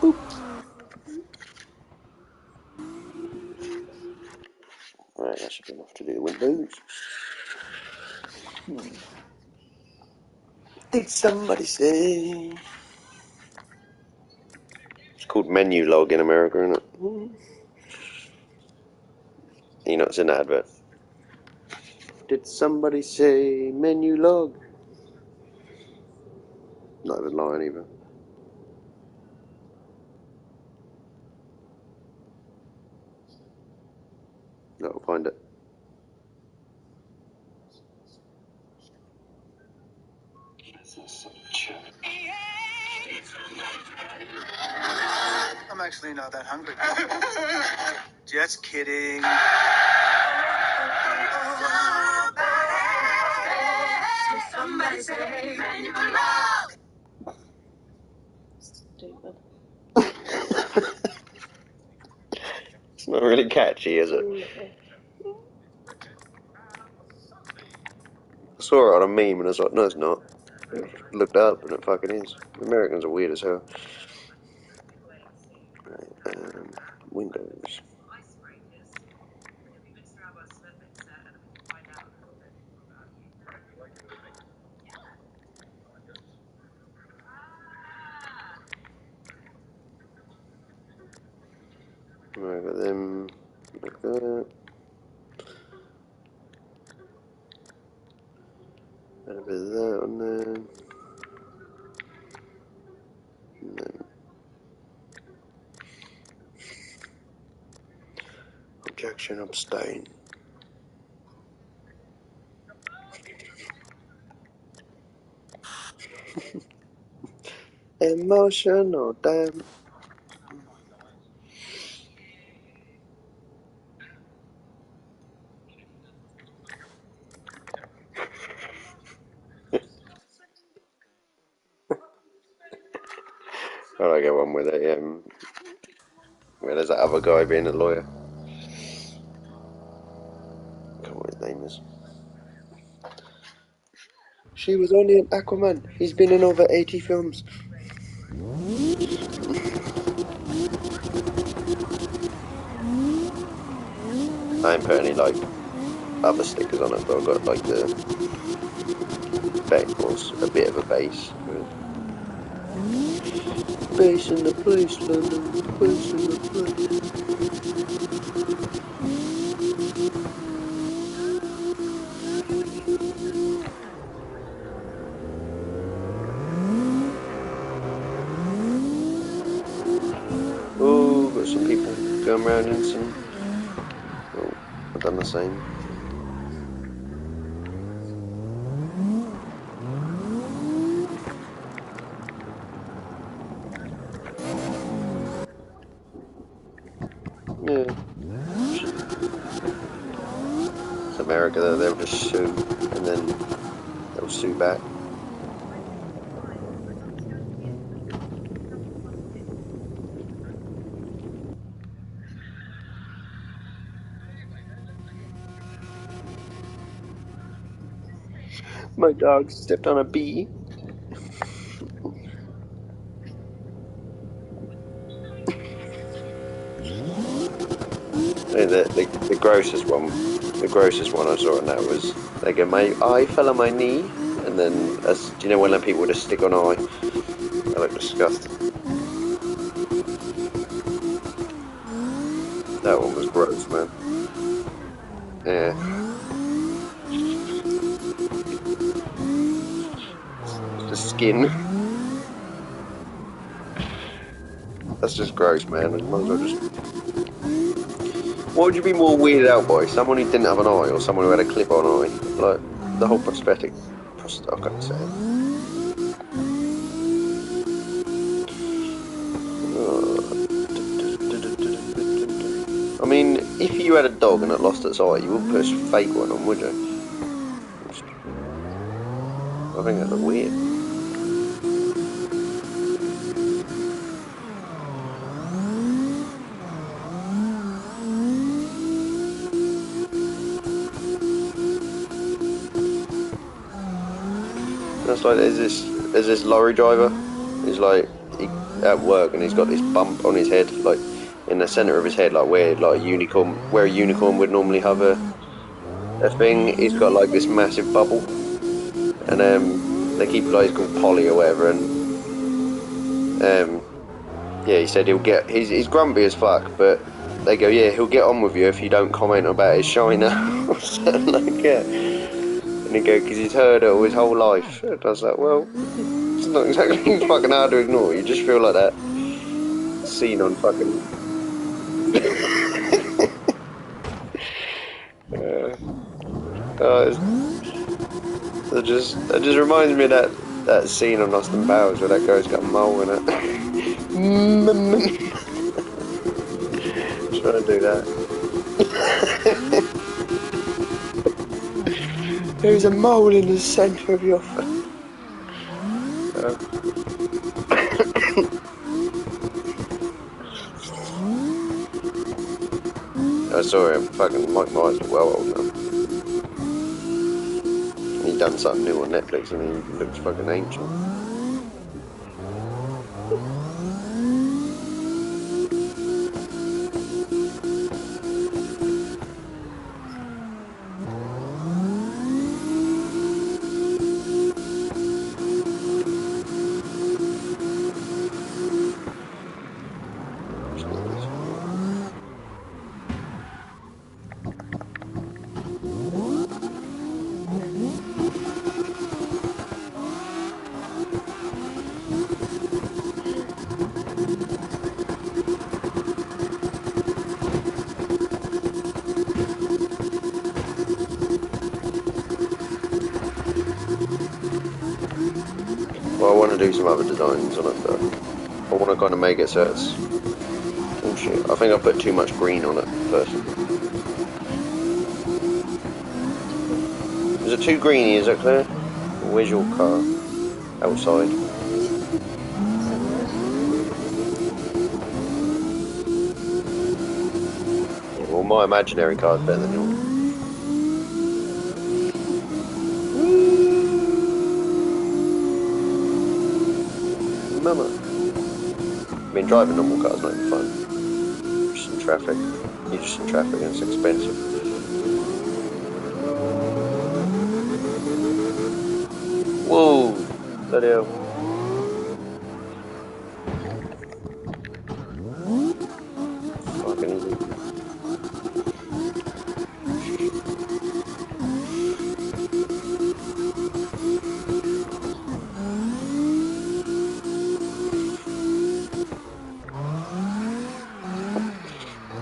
Boop. Right, that should be enough to do the windows. Did somebody say? It's called menu log in America, isn't it? You know, it's in the advert. Did somebody say menu log? Not even lying either. I'll find it. I'm actually not that hungry. Just kidding. Somebody say, Stupid. It's not really catchy, is it? I saw it on a meme and I was like, no, it's not. Looked up and it fucking is. Americans are weird as hell. Right, Windows. Right, got them like that. Add a bit of that on there. And then objection, abstain. Emotional damn. I like get one with it, where there's that other guy being a lawyer. I can't remember what his name is. She was only an Aquaman. He's been in over 80 films. I ain't put any like other stickers on it, but I've got like the a bit of a base. Base in the place, London. Base in the place. Oh, got some people going around in some. Oh, I've done the same. to America, they'll just sue, and then they'll sue back. My dog stepped on a bee. The grossest one, I saw on that was they go, my eye fell on my knee, and then do you know when people just stick on eye? They look disgusting. That one was gross, man. Yeah. The skin. That's just gross, man. You might as well just. What would you be more weirded out by? Someone who didn't have an eye, or someone who had a clip-on eye? Like the whole prosthetic. I can't say it. I mean, if you had a dog and it lost its eye, you wouldn't put a fake one on, would you? I think that's weird. That's like, there's this lorry driver. He's like at work and he's got this bump on his head, like in the centre of his head, like where a unicorn would normally have a thing. He's got like this massive bubble, and they keep like, he's called Polly or whatever, and yeah, he said he's grumpy as fuck, but they go, yeah, he'll get on with you if you don't comment about his shiner or something like that. And he go, because he's heard it all his whole life. And I was like, well, it's not exactly fucking hard to ignore. You just feel like that scene on fucking. It just reminds me of that scene on Austin Powers where that guy's got a mole in it. Trying to do that. There's a mole in the centre of your foot. I saw him. Fucking Mike Myers is well old now. He done something new on Netflix and he looks fucking ancient. Well, I want to do some other designs on it, but I want to kind of make it so it's... Oh shit, I think I put too much green on it first. Is it too greeny, is that clear? Where's your car? Outside. Yeah, well, my imaginary car is better than yours. Mama. I mean, driving normal cars not even fun. Just in traffic. You're just in traffic and it's expensive. Whoa! Bloody hell. Fucking easy.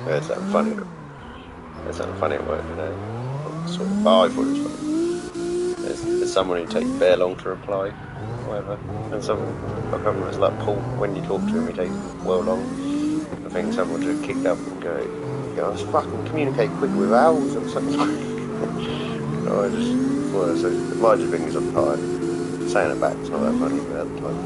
That's something funny. That's something funny at work today. Sort of, oh, I thought it was funny. There's someone who takes very long to reply, whatever. And someone, I can't remember, it's like Paul, when you talk to him, he takes well long. I think someone just kicked up and go, I was fucking communicate quick with owls or something. Oh, I just, well, so my just fingers on the time. Saying it back, it's not that funny, but at the time.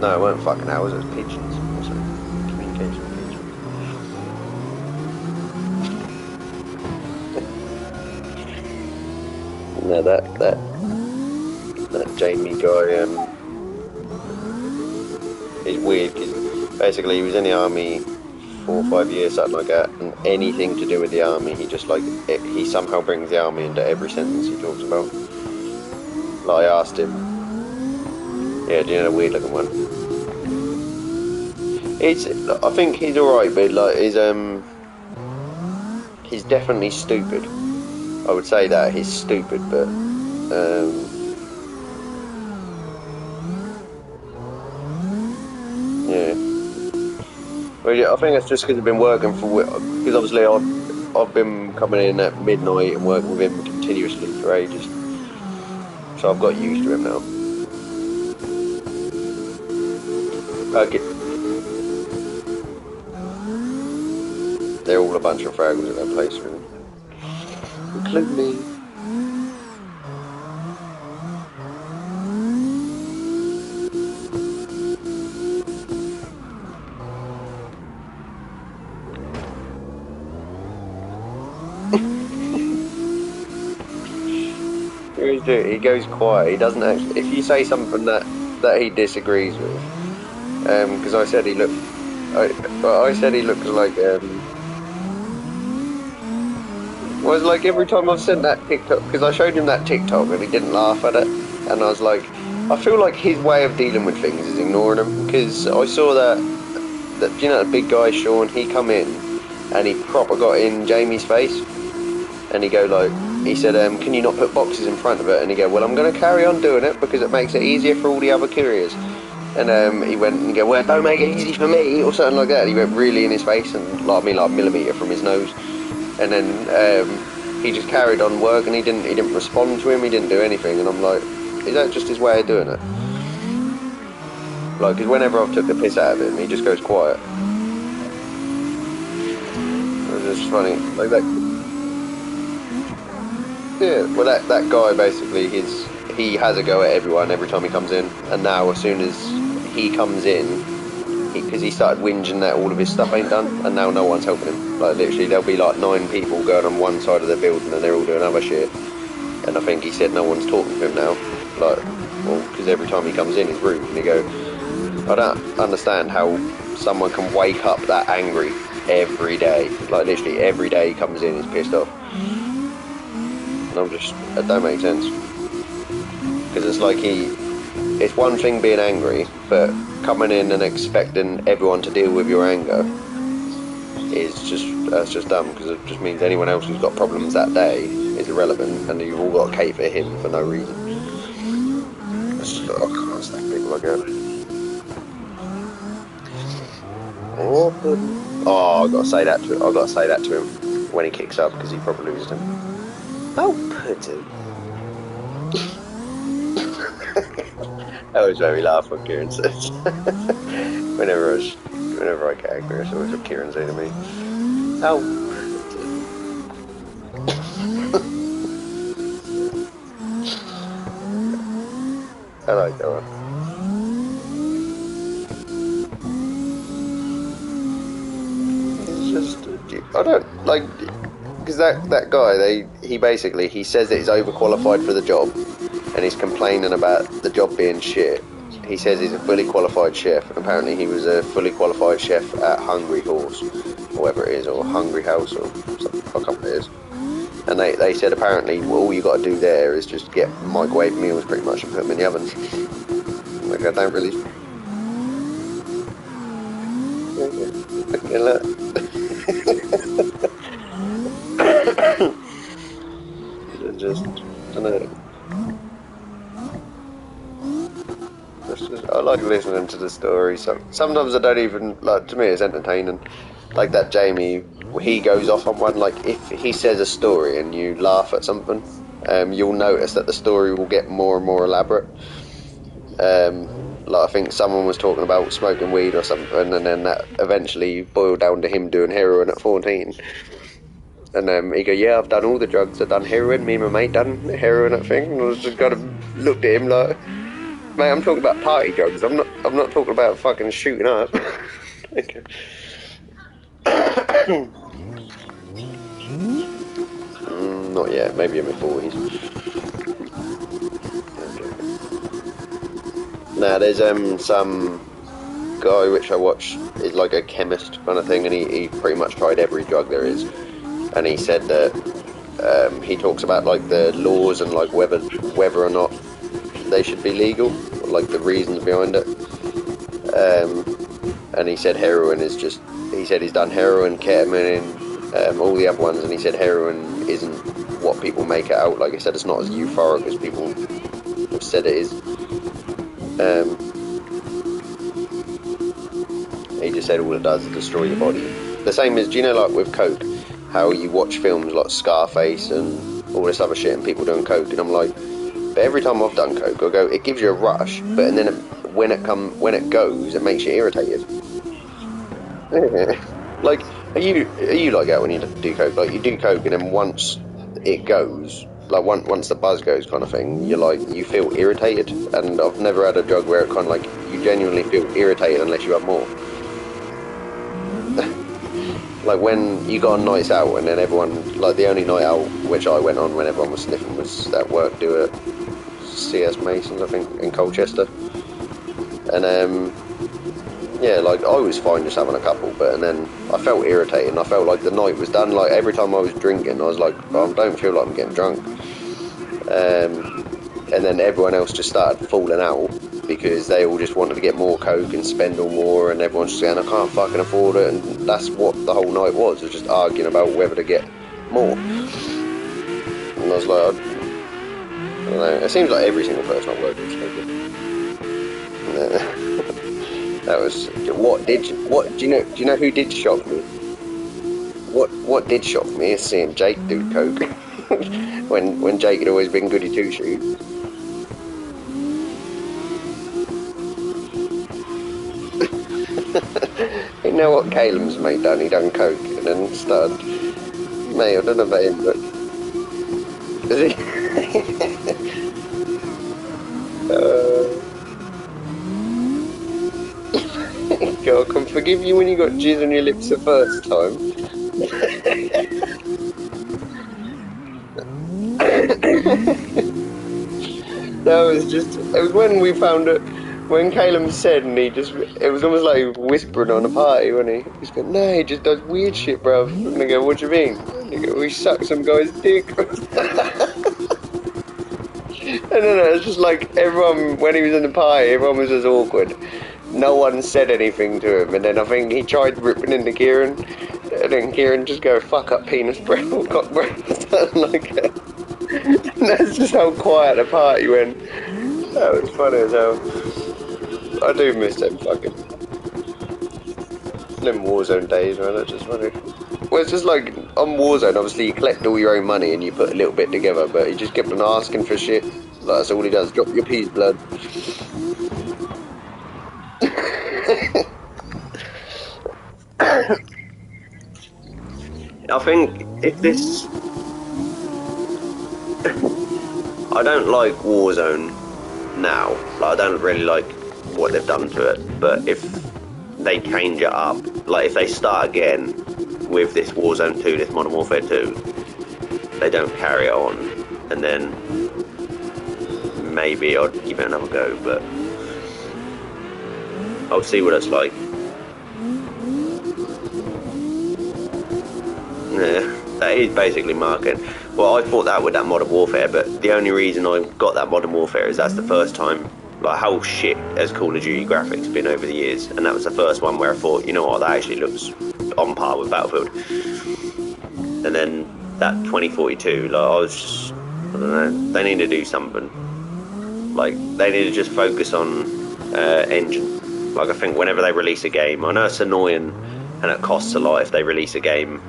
No, it weren't fucking owls, it was pigeons. Also, communication with pigeons. No, that Jamie guy is weird because basically he was in the army 4 or 5 years, something like that, and anything to do with the army, he just like he somehow brings the army into every sentence he talks about. Like I asked him, yeah, do you know the weird looking one? I think he's alright, but like he's definitely stupid. I would say that he's stupid, but yeah. Well, yeah, I think it's just because I've been working because obviously I've been coming in at midnight and working with him continuously for ages, so I've got used to him now. Okay. They're all a bunch of fraggles at that place, really. Include me. He goes quiet. He doesn't actually. If you say something that he disagrees with, because I said he looked, I said he looks like was like every time I've sent that TikTok, because I showed him that TikTok and he didn't laugh at it, and I was like, I feel like his way of dealing with things is ignoring them, because I saw that you know that big guy Sean, he come in and he proper got in Jamie's face, and he go like, he said, can you not put boxes in front of it? And he go, well, I'm going to carry on doing it because it makes it easier for all the other couriers. And he went and go, well, don't make it easy for me, or something like that. And he went really in his face, and like a millimetre from his nose. And then he just carried on working. He didn't respond to him. He didn't do anything. And I'm like, is that just his way of doing it? Like, because whenever I've took the piss out of him, he just goes quiet. It was just funny, like that. Yeah, well, that guy basically he has a go at everyone every time he comes in, and now as soon as he comes in, because he started whinging that all of his stuff ain't done, and now no one's helping him. Like literally, there'll be like 9 people going on one side of the building, and they're all doing other shit. And I think he said no one's talking to him now, like, well, because every time he comes in, he's rude, and he go, I don't understand how someone can wake up that angry every day. Like literally every day he comes in, he's pissed off. And I'm just, it don't make sense. Because it's like it's one thing being angry, but coming in and expecting everyone to deal with your anger that's just dumb, because it just means anyone else who's got problems that day is irrelevant, and you've all got to cater for him for no reason. It's just, I can't stand people like that. Oh, I gotta say that to him. I gotta say that to him when he kicks up, because he probably loses him. Oh, pudding. That always made me laugh when Kieran says. whenever I get angry, it's always what Kieran say to me. Oh, I like that one. It's just, I don't like, because that guy, he basically, he says that he's overqualified for the job, and he's complaining about the job being shit. He says he's a fully qualified chef, and apparently he was a fully qualified chef at Hungry Horse, or whatever it is, or Hungry House, or something, I can't remember what it is. And they said apparently all you got to do there is just get microwave meals pretty much and put them in the oven. Like, I don't really. Okay, look. Just, I don't know. I like listening to the story. Sometimes I don't even, like, to me it's entertaining. Like that Jamie, he goes off on one, like if he says a story and you laugh at something, you'll notice that the story will get more and more elaborate. Like, I think someone was talking about smoking weed or something, and then that eventually boiled down to him doing heroin at 14. And he go, yeah, I've done all the drugs. I've done heroin. Me and my mate done heroin, I think. And I was just kind of looked at him like, mate, I'm talking about party drugs. I'm not talking about fucking shooting up. Not yet. Maybe in my 40s. Now there's some guy which I watch is like a chemist kind of thing, and he pretty much tried every drug there is, and he said that he talks about like the laws and like whether or not they should be legal, like the reasons behind it. And he said heroin is just, he said he's done heroin, ketamine, all the other ones, and he said heroin isn't what people make it out. Like I said, it's not as euphoric as people have said it is. He just said all it does is destroy your body. The same as, do you know, like with coke, how you watch films like Scarface and all this other shit and people doing coke, and I'm like, but every time I've done coke, I go, it gives you a rush, but and then when it goes, it makes you irritated. Like, are you like that when you do coke? Like, you do coke and then once it goes, like once the buzz goes kind of thing, you're like, you feel irritated. And I've never had a drug where it kind of like, you genuinely feel irritated unless you have more. Like when you go on nights out and then everyone, like the only night out which I went on when everyone was sniffing was that work do at CS Masons, I think, in Colchester. And yeah, like I was fine just having a couple, but and then I felt irritated and I felt like the night was done. Like every time I was drinking I was like, oh, I don't feel like I'm getting drunk. And then everyone else just started falling out because they all just wanted to get more coke and spend all more, and everyone's just saying I can't fucking afford it, and that's what the whole night was just arguing about whether to get more. And I was like, I don't know, it seems like every single person I work with smoking. That was do you know who did shock me? What did shock me is seeing Jake do coke. when Jake had always been goody two shoes. You know what Caleb's mate done? He done coke and then started. Mate, I don't know about him, but is he? God, I can forgive you when you got jizz on your lips the first time. It was when we found it, when Caleb said, and it was almost like he was whispering on a party, wasn't he? He's going, no, he just does weird shit, bruv. And I go, what do you mean? And he go, we suck some guy's dick. And then it was just like, everyone, when he was in the party, everyone was just awkward. No one said anything to him, and then I think he tried ripping into Kieran, and then Kieran just go, fuck up penis breath or cock breath or something like that. And that's just how quiet the party went. That was funny as hell. I do miss them fucking them Warzone days, man. That's just funny. Well, it's just like on Warzone, obviously you collect all your own money and you put a little bit together, but he just kept on asking for shit. Like, that's all he does, drop your peas blood. I think if this... I don't like Warzone now. Like, I don't really like what they've done to it, but if they change it up, like if they start again with this Warzone 2, this Modern Warfare 2, they don't carry it on, and then maybe I'd give it another go, but I'll see what it's like. Yeah, that is basically marketing. Well, I thought that with that Modern Warfare, but the only reason I got that Modern Warfare is that's the first time, like, how shit has Call of Duty graphics been over the years, and that was the first one where I thought, you know what, that actually looks on par with Battlefield. And then that 2042, like, I don't know, they need to do something. Like, they need to just focus on engine. Like, I think whenever they release a game, I know it's annoying and it costs a lot if they release a game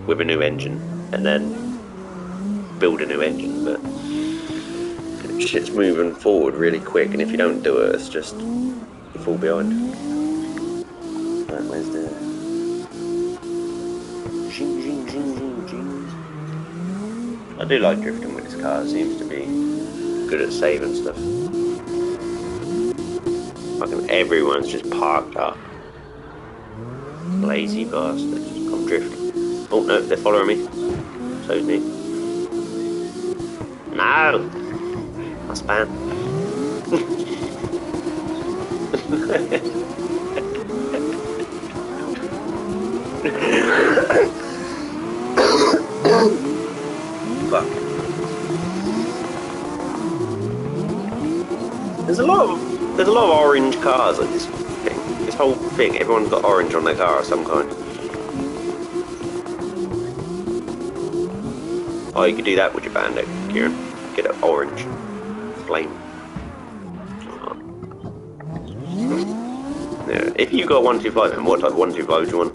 with a new engine and then build a new engine, but shit's moving forward really quick, and if you don't do it, it's just you fall behind. Right, where's the zing zing zing zing zing? I do like drifting with this car. It seems to be good at saving stuff. Fucking everyone's just parked up. Lazy bastards. I'm drifting. Oh no, they're following me. So's me. No! My span. Fuck. There's a lot of orange cars like this thing. This whole thing, everyone's got orange on their car of some kind. Oh, you could do that with your Bandit, Kieran. Get an orange flame. Yeah. If you got 125, then what type of 125 do you want?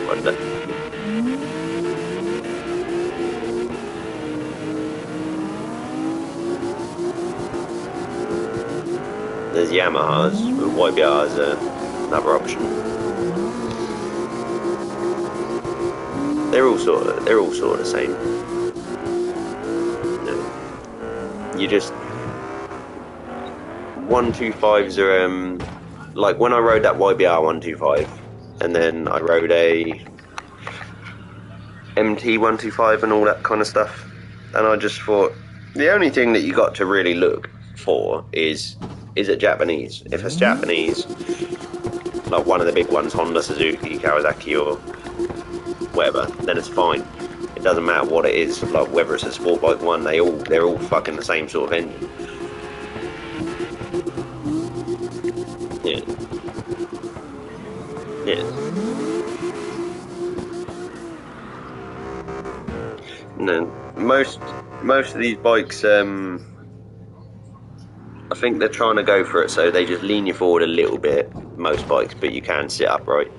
What the? There's Yamahas, but YBR is another option. They're all sort of the same. You just 125s are like when I rode that YBR 125, and then I rode a MT 125 and all that kind of stuff, and I just thought the only thing that you got to really look for is it Japanese? If it's Japanese, like one of the big ones, Honda, Suzuki, Kawasaki, or whatever, then it's fine. It doesn't matter what it is, like whether it's a sport bike one, they're all fucking the same sort of engine. Yeah. Yeah. No, most of these bikes, I think they're trying to go for it, so they just lean you forward a little bit, most bikes, but you can sit upright.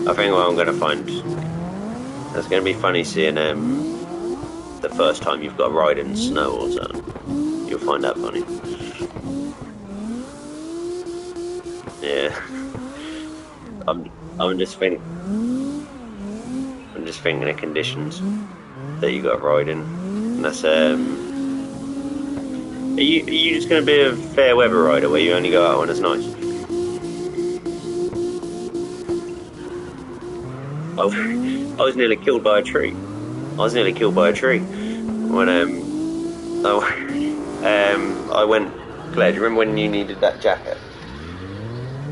I think what I'm going to find, it's going to be funny seeing the first time you've got to ride in snow or something. You'll find that funny. Yeah. I'm just thinking of conditions that you got to ride in. And that's are you just going to be a fair weather rider where you only go out when it's nice? I was nearly killed by a tree. When I went. Claire, do you remember when you needed that jacket?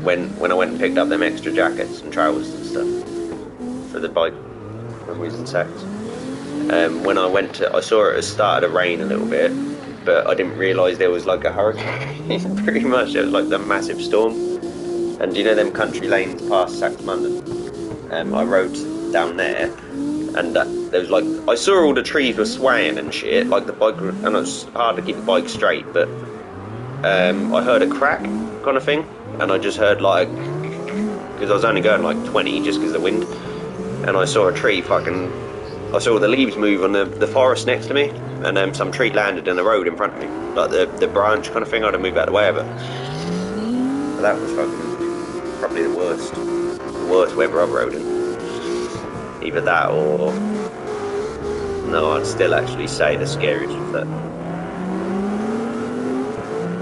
When I went and picked up them extra jackets and trousers and stuff for the bike when we was in Saks. When I went to, I saw it had started to rain a little bit, but I didn't realise there was like a hurricane. Pretty much, there was like the massive storm. And do you know them country lanes past Saks London? I rode down there, and there was like, I saw all the trees were swaying and shit, like the bike, and it was hard to keep the bike straight, but I heard a crack kind of thing, and I just heard like, because I was only going like 20 just because of the wind, and I saw a tree I saw the leaves move on the forest next to me, and some tree landed in the road in front of me, like the branch kind of thing. I had to move out of the way of it. But that was fucking probably the worst weather I've rode in. Either that or no, I'd still actually say the scariest was that.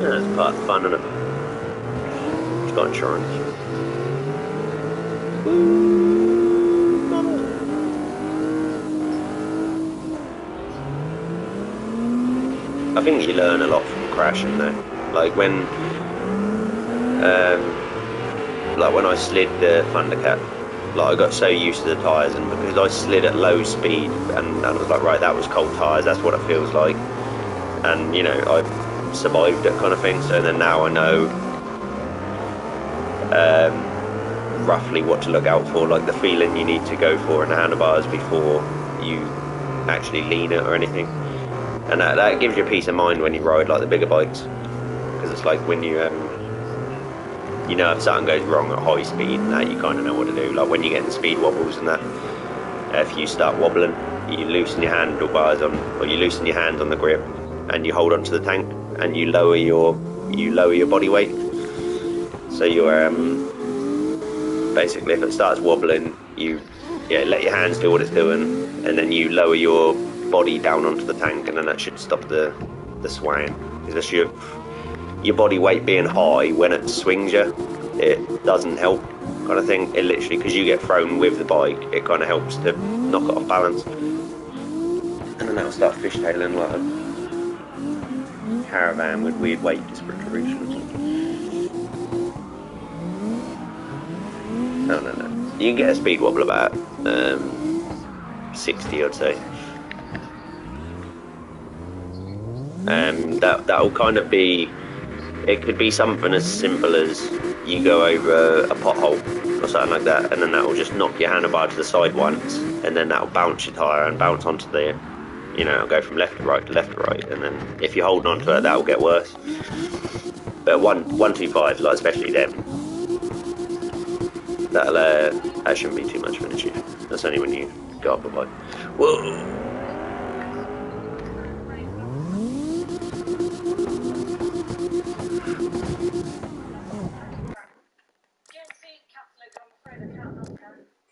Yeah, it's part of the fun, isn't it? It's got insurance. I think you learn a lot from crashing though. Like when I slid the Thundercat, like I got so used to the tyres, and because I slid at low speed, and I was like, right, that was cold tyres, that's what it feels like, and you know, I survived it kind of thing. So then now I know roughly what to look out for, like the feeling you need to go for in the handlebars before you actually lean it or anything, and that gives you peace of mind when you ride like the bigger bikes, because it's like when you know if something goes wrong at high speed and that, you kind of know what to do. Like when you get in speed wobbles and that, if you start wobbling, you loosen your handlebars on, or you loosen your hand on the grip, and you hold onto the tank, and you lower your body weight. So you're basically, if it starts wobbling, you let your hands do what it's doing, and then you lower your body down onto the tank, and then that should stop the swaying. Because your body weight being high, when it swings you, it doesn't help, kind of thing. It literally, because you get thrown with the bike, it kind of helps to knock it off balance, and then that'll start fishtailing like a caravan with weird weight distribution or something. No. You can get a speed wobble about 60, I'd say. That'll kind of be. It could be something as simple as you go over a pothole or something like that, and then that will just knock your handlebar to the side once, and then that will bounce your tyre and bounce onto the, it'll go from left to right to left to right, and then if you're holding onto it, that will get worse. But 125, like especially them, that shouldn't be too much of an issue. That's only when you go up a bike. Whoa!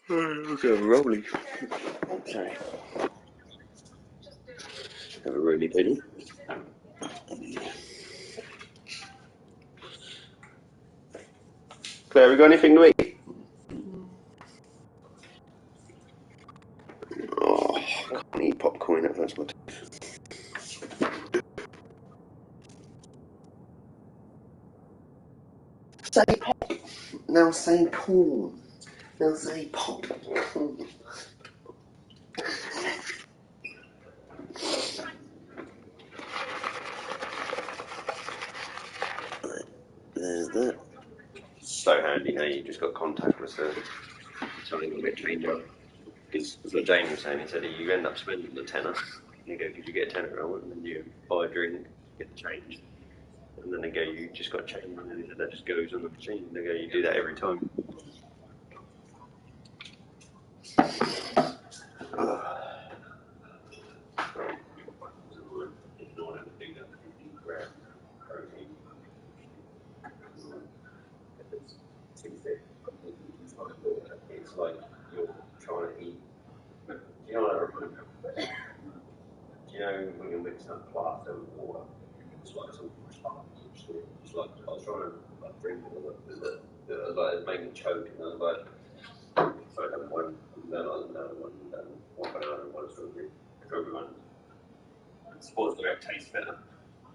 Look at a rolly. Oh, sorry. Have a rolly baby. Claire, we got anything to eat? Oh, I can't eat popcorn, that hurts my teeth. Say pop. Now say corn. Now say popcorn. There's that. So handy, hey, you just got contactless there. So I got a bit of change up. Because that's what James was saying, he said you end up spending the tenner. You go, because you get a tenner roll, and then you buy a drink, get the change. And then they go, you just got change, and then that just goes on the machine. They go, you do that every time. It's like you're trying to eat. You know what I remember? You know when you mix up plaster with water? It's like some it's like I was trying to like drink it, it was like it made me choke, and I was like, so I had one, then another one, then one banana, and one strawberry. Strawberry one. It's supposed to taste better,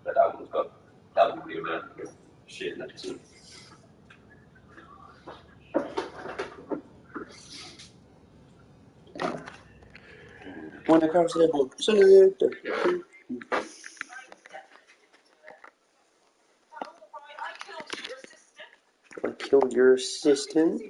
but that one's got double the amount of shit next to it. When it comes to the book, I killed your assistant.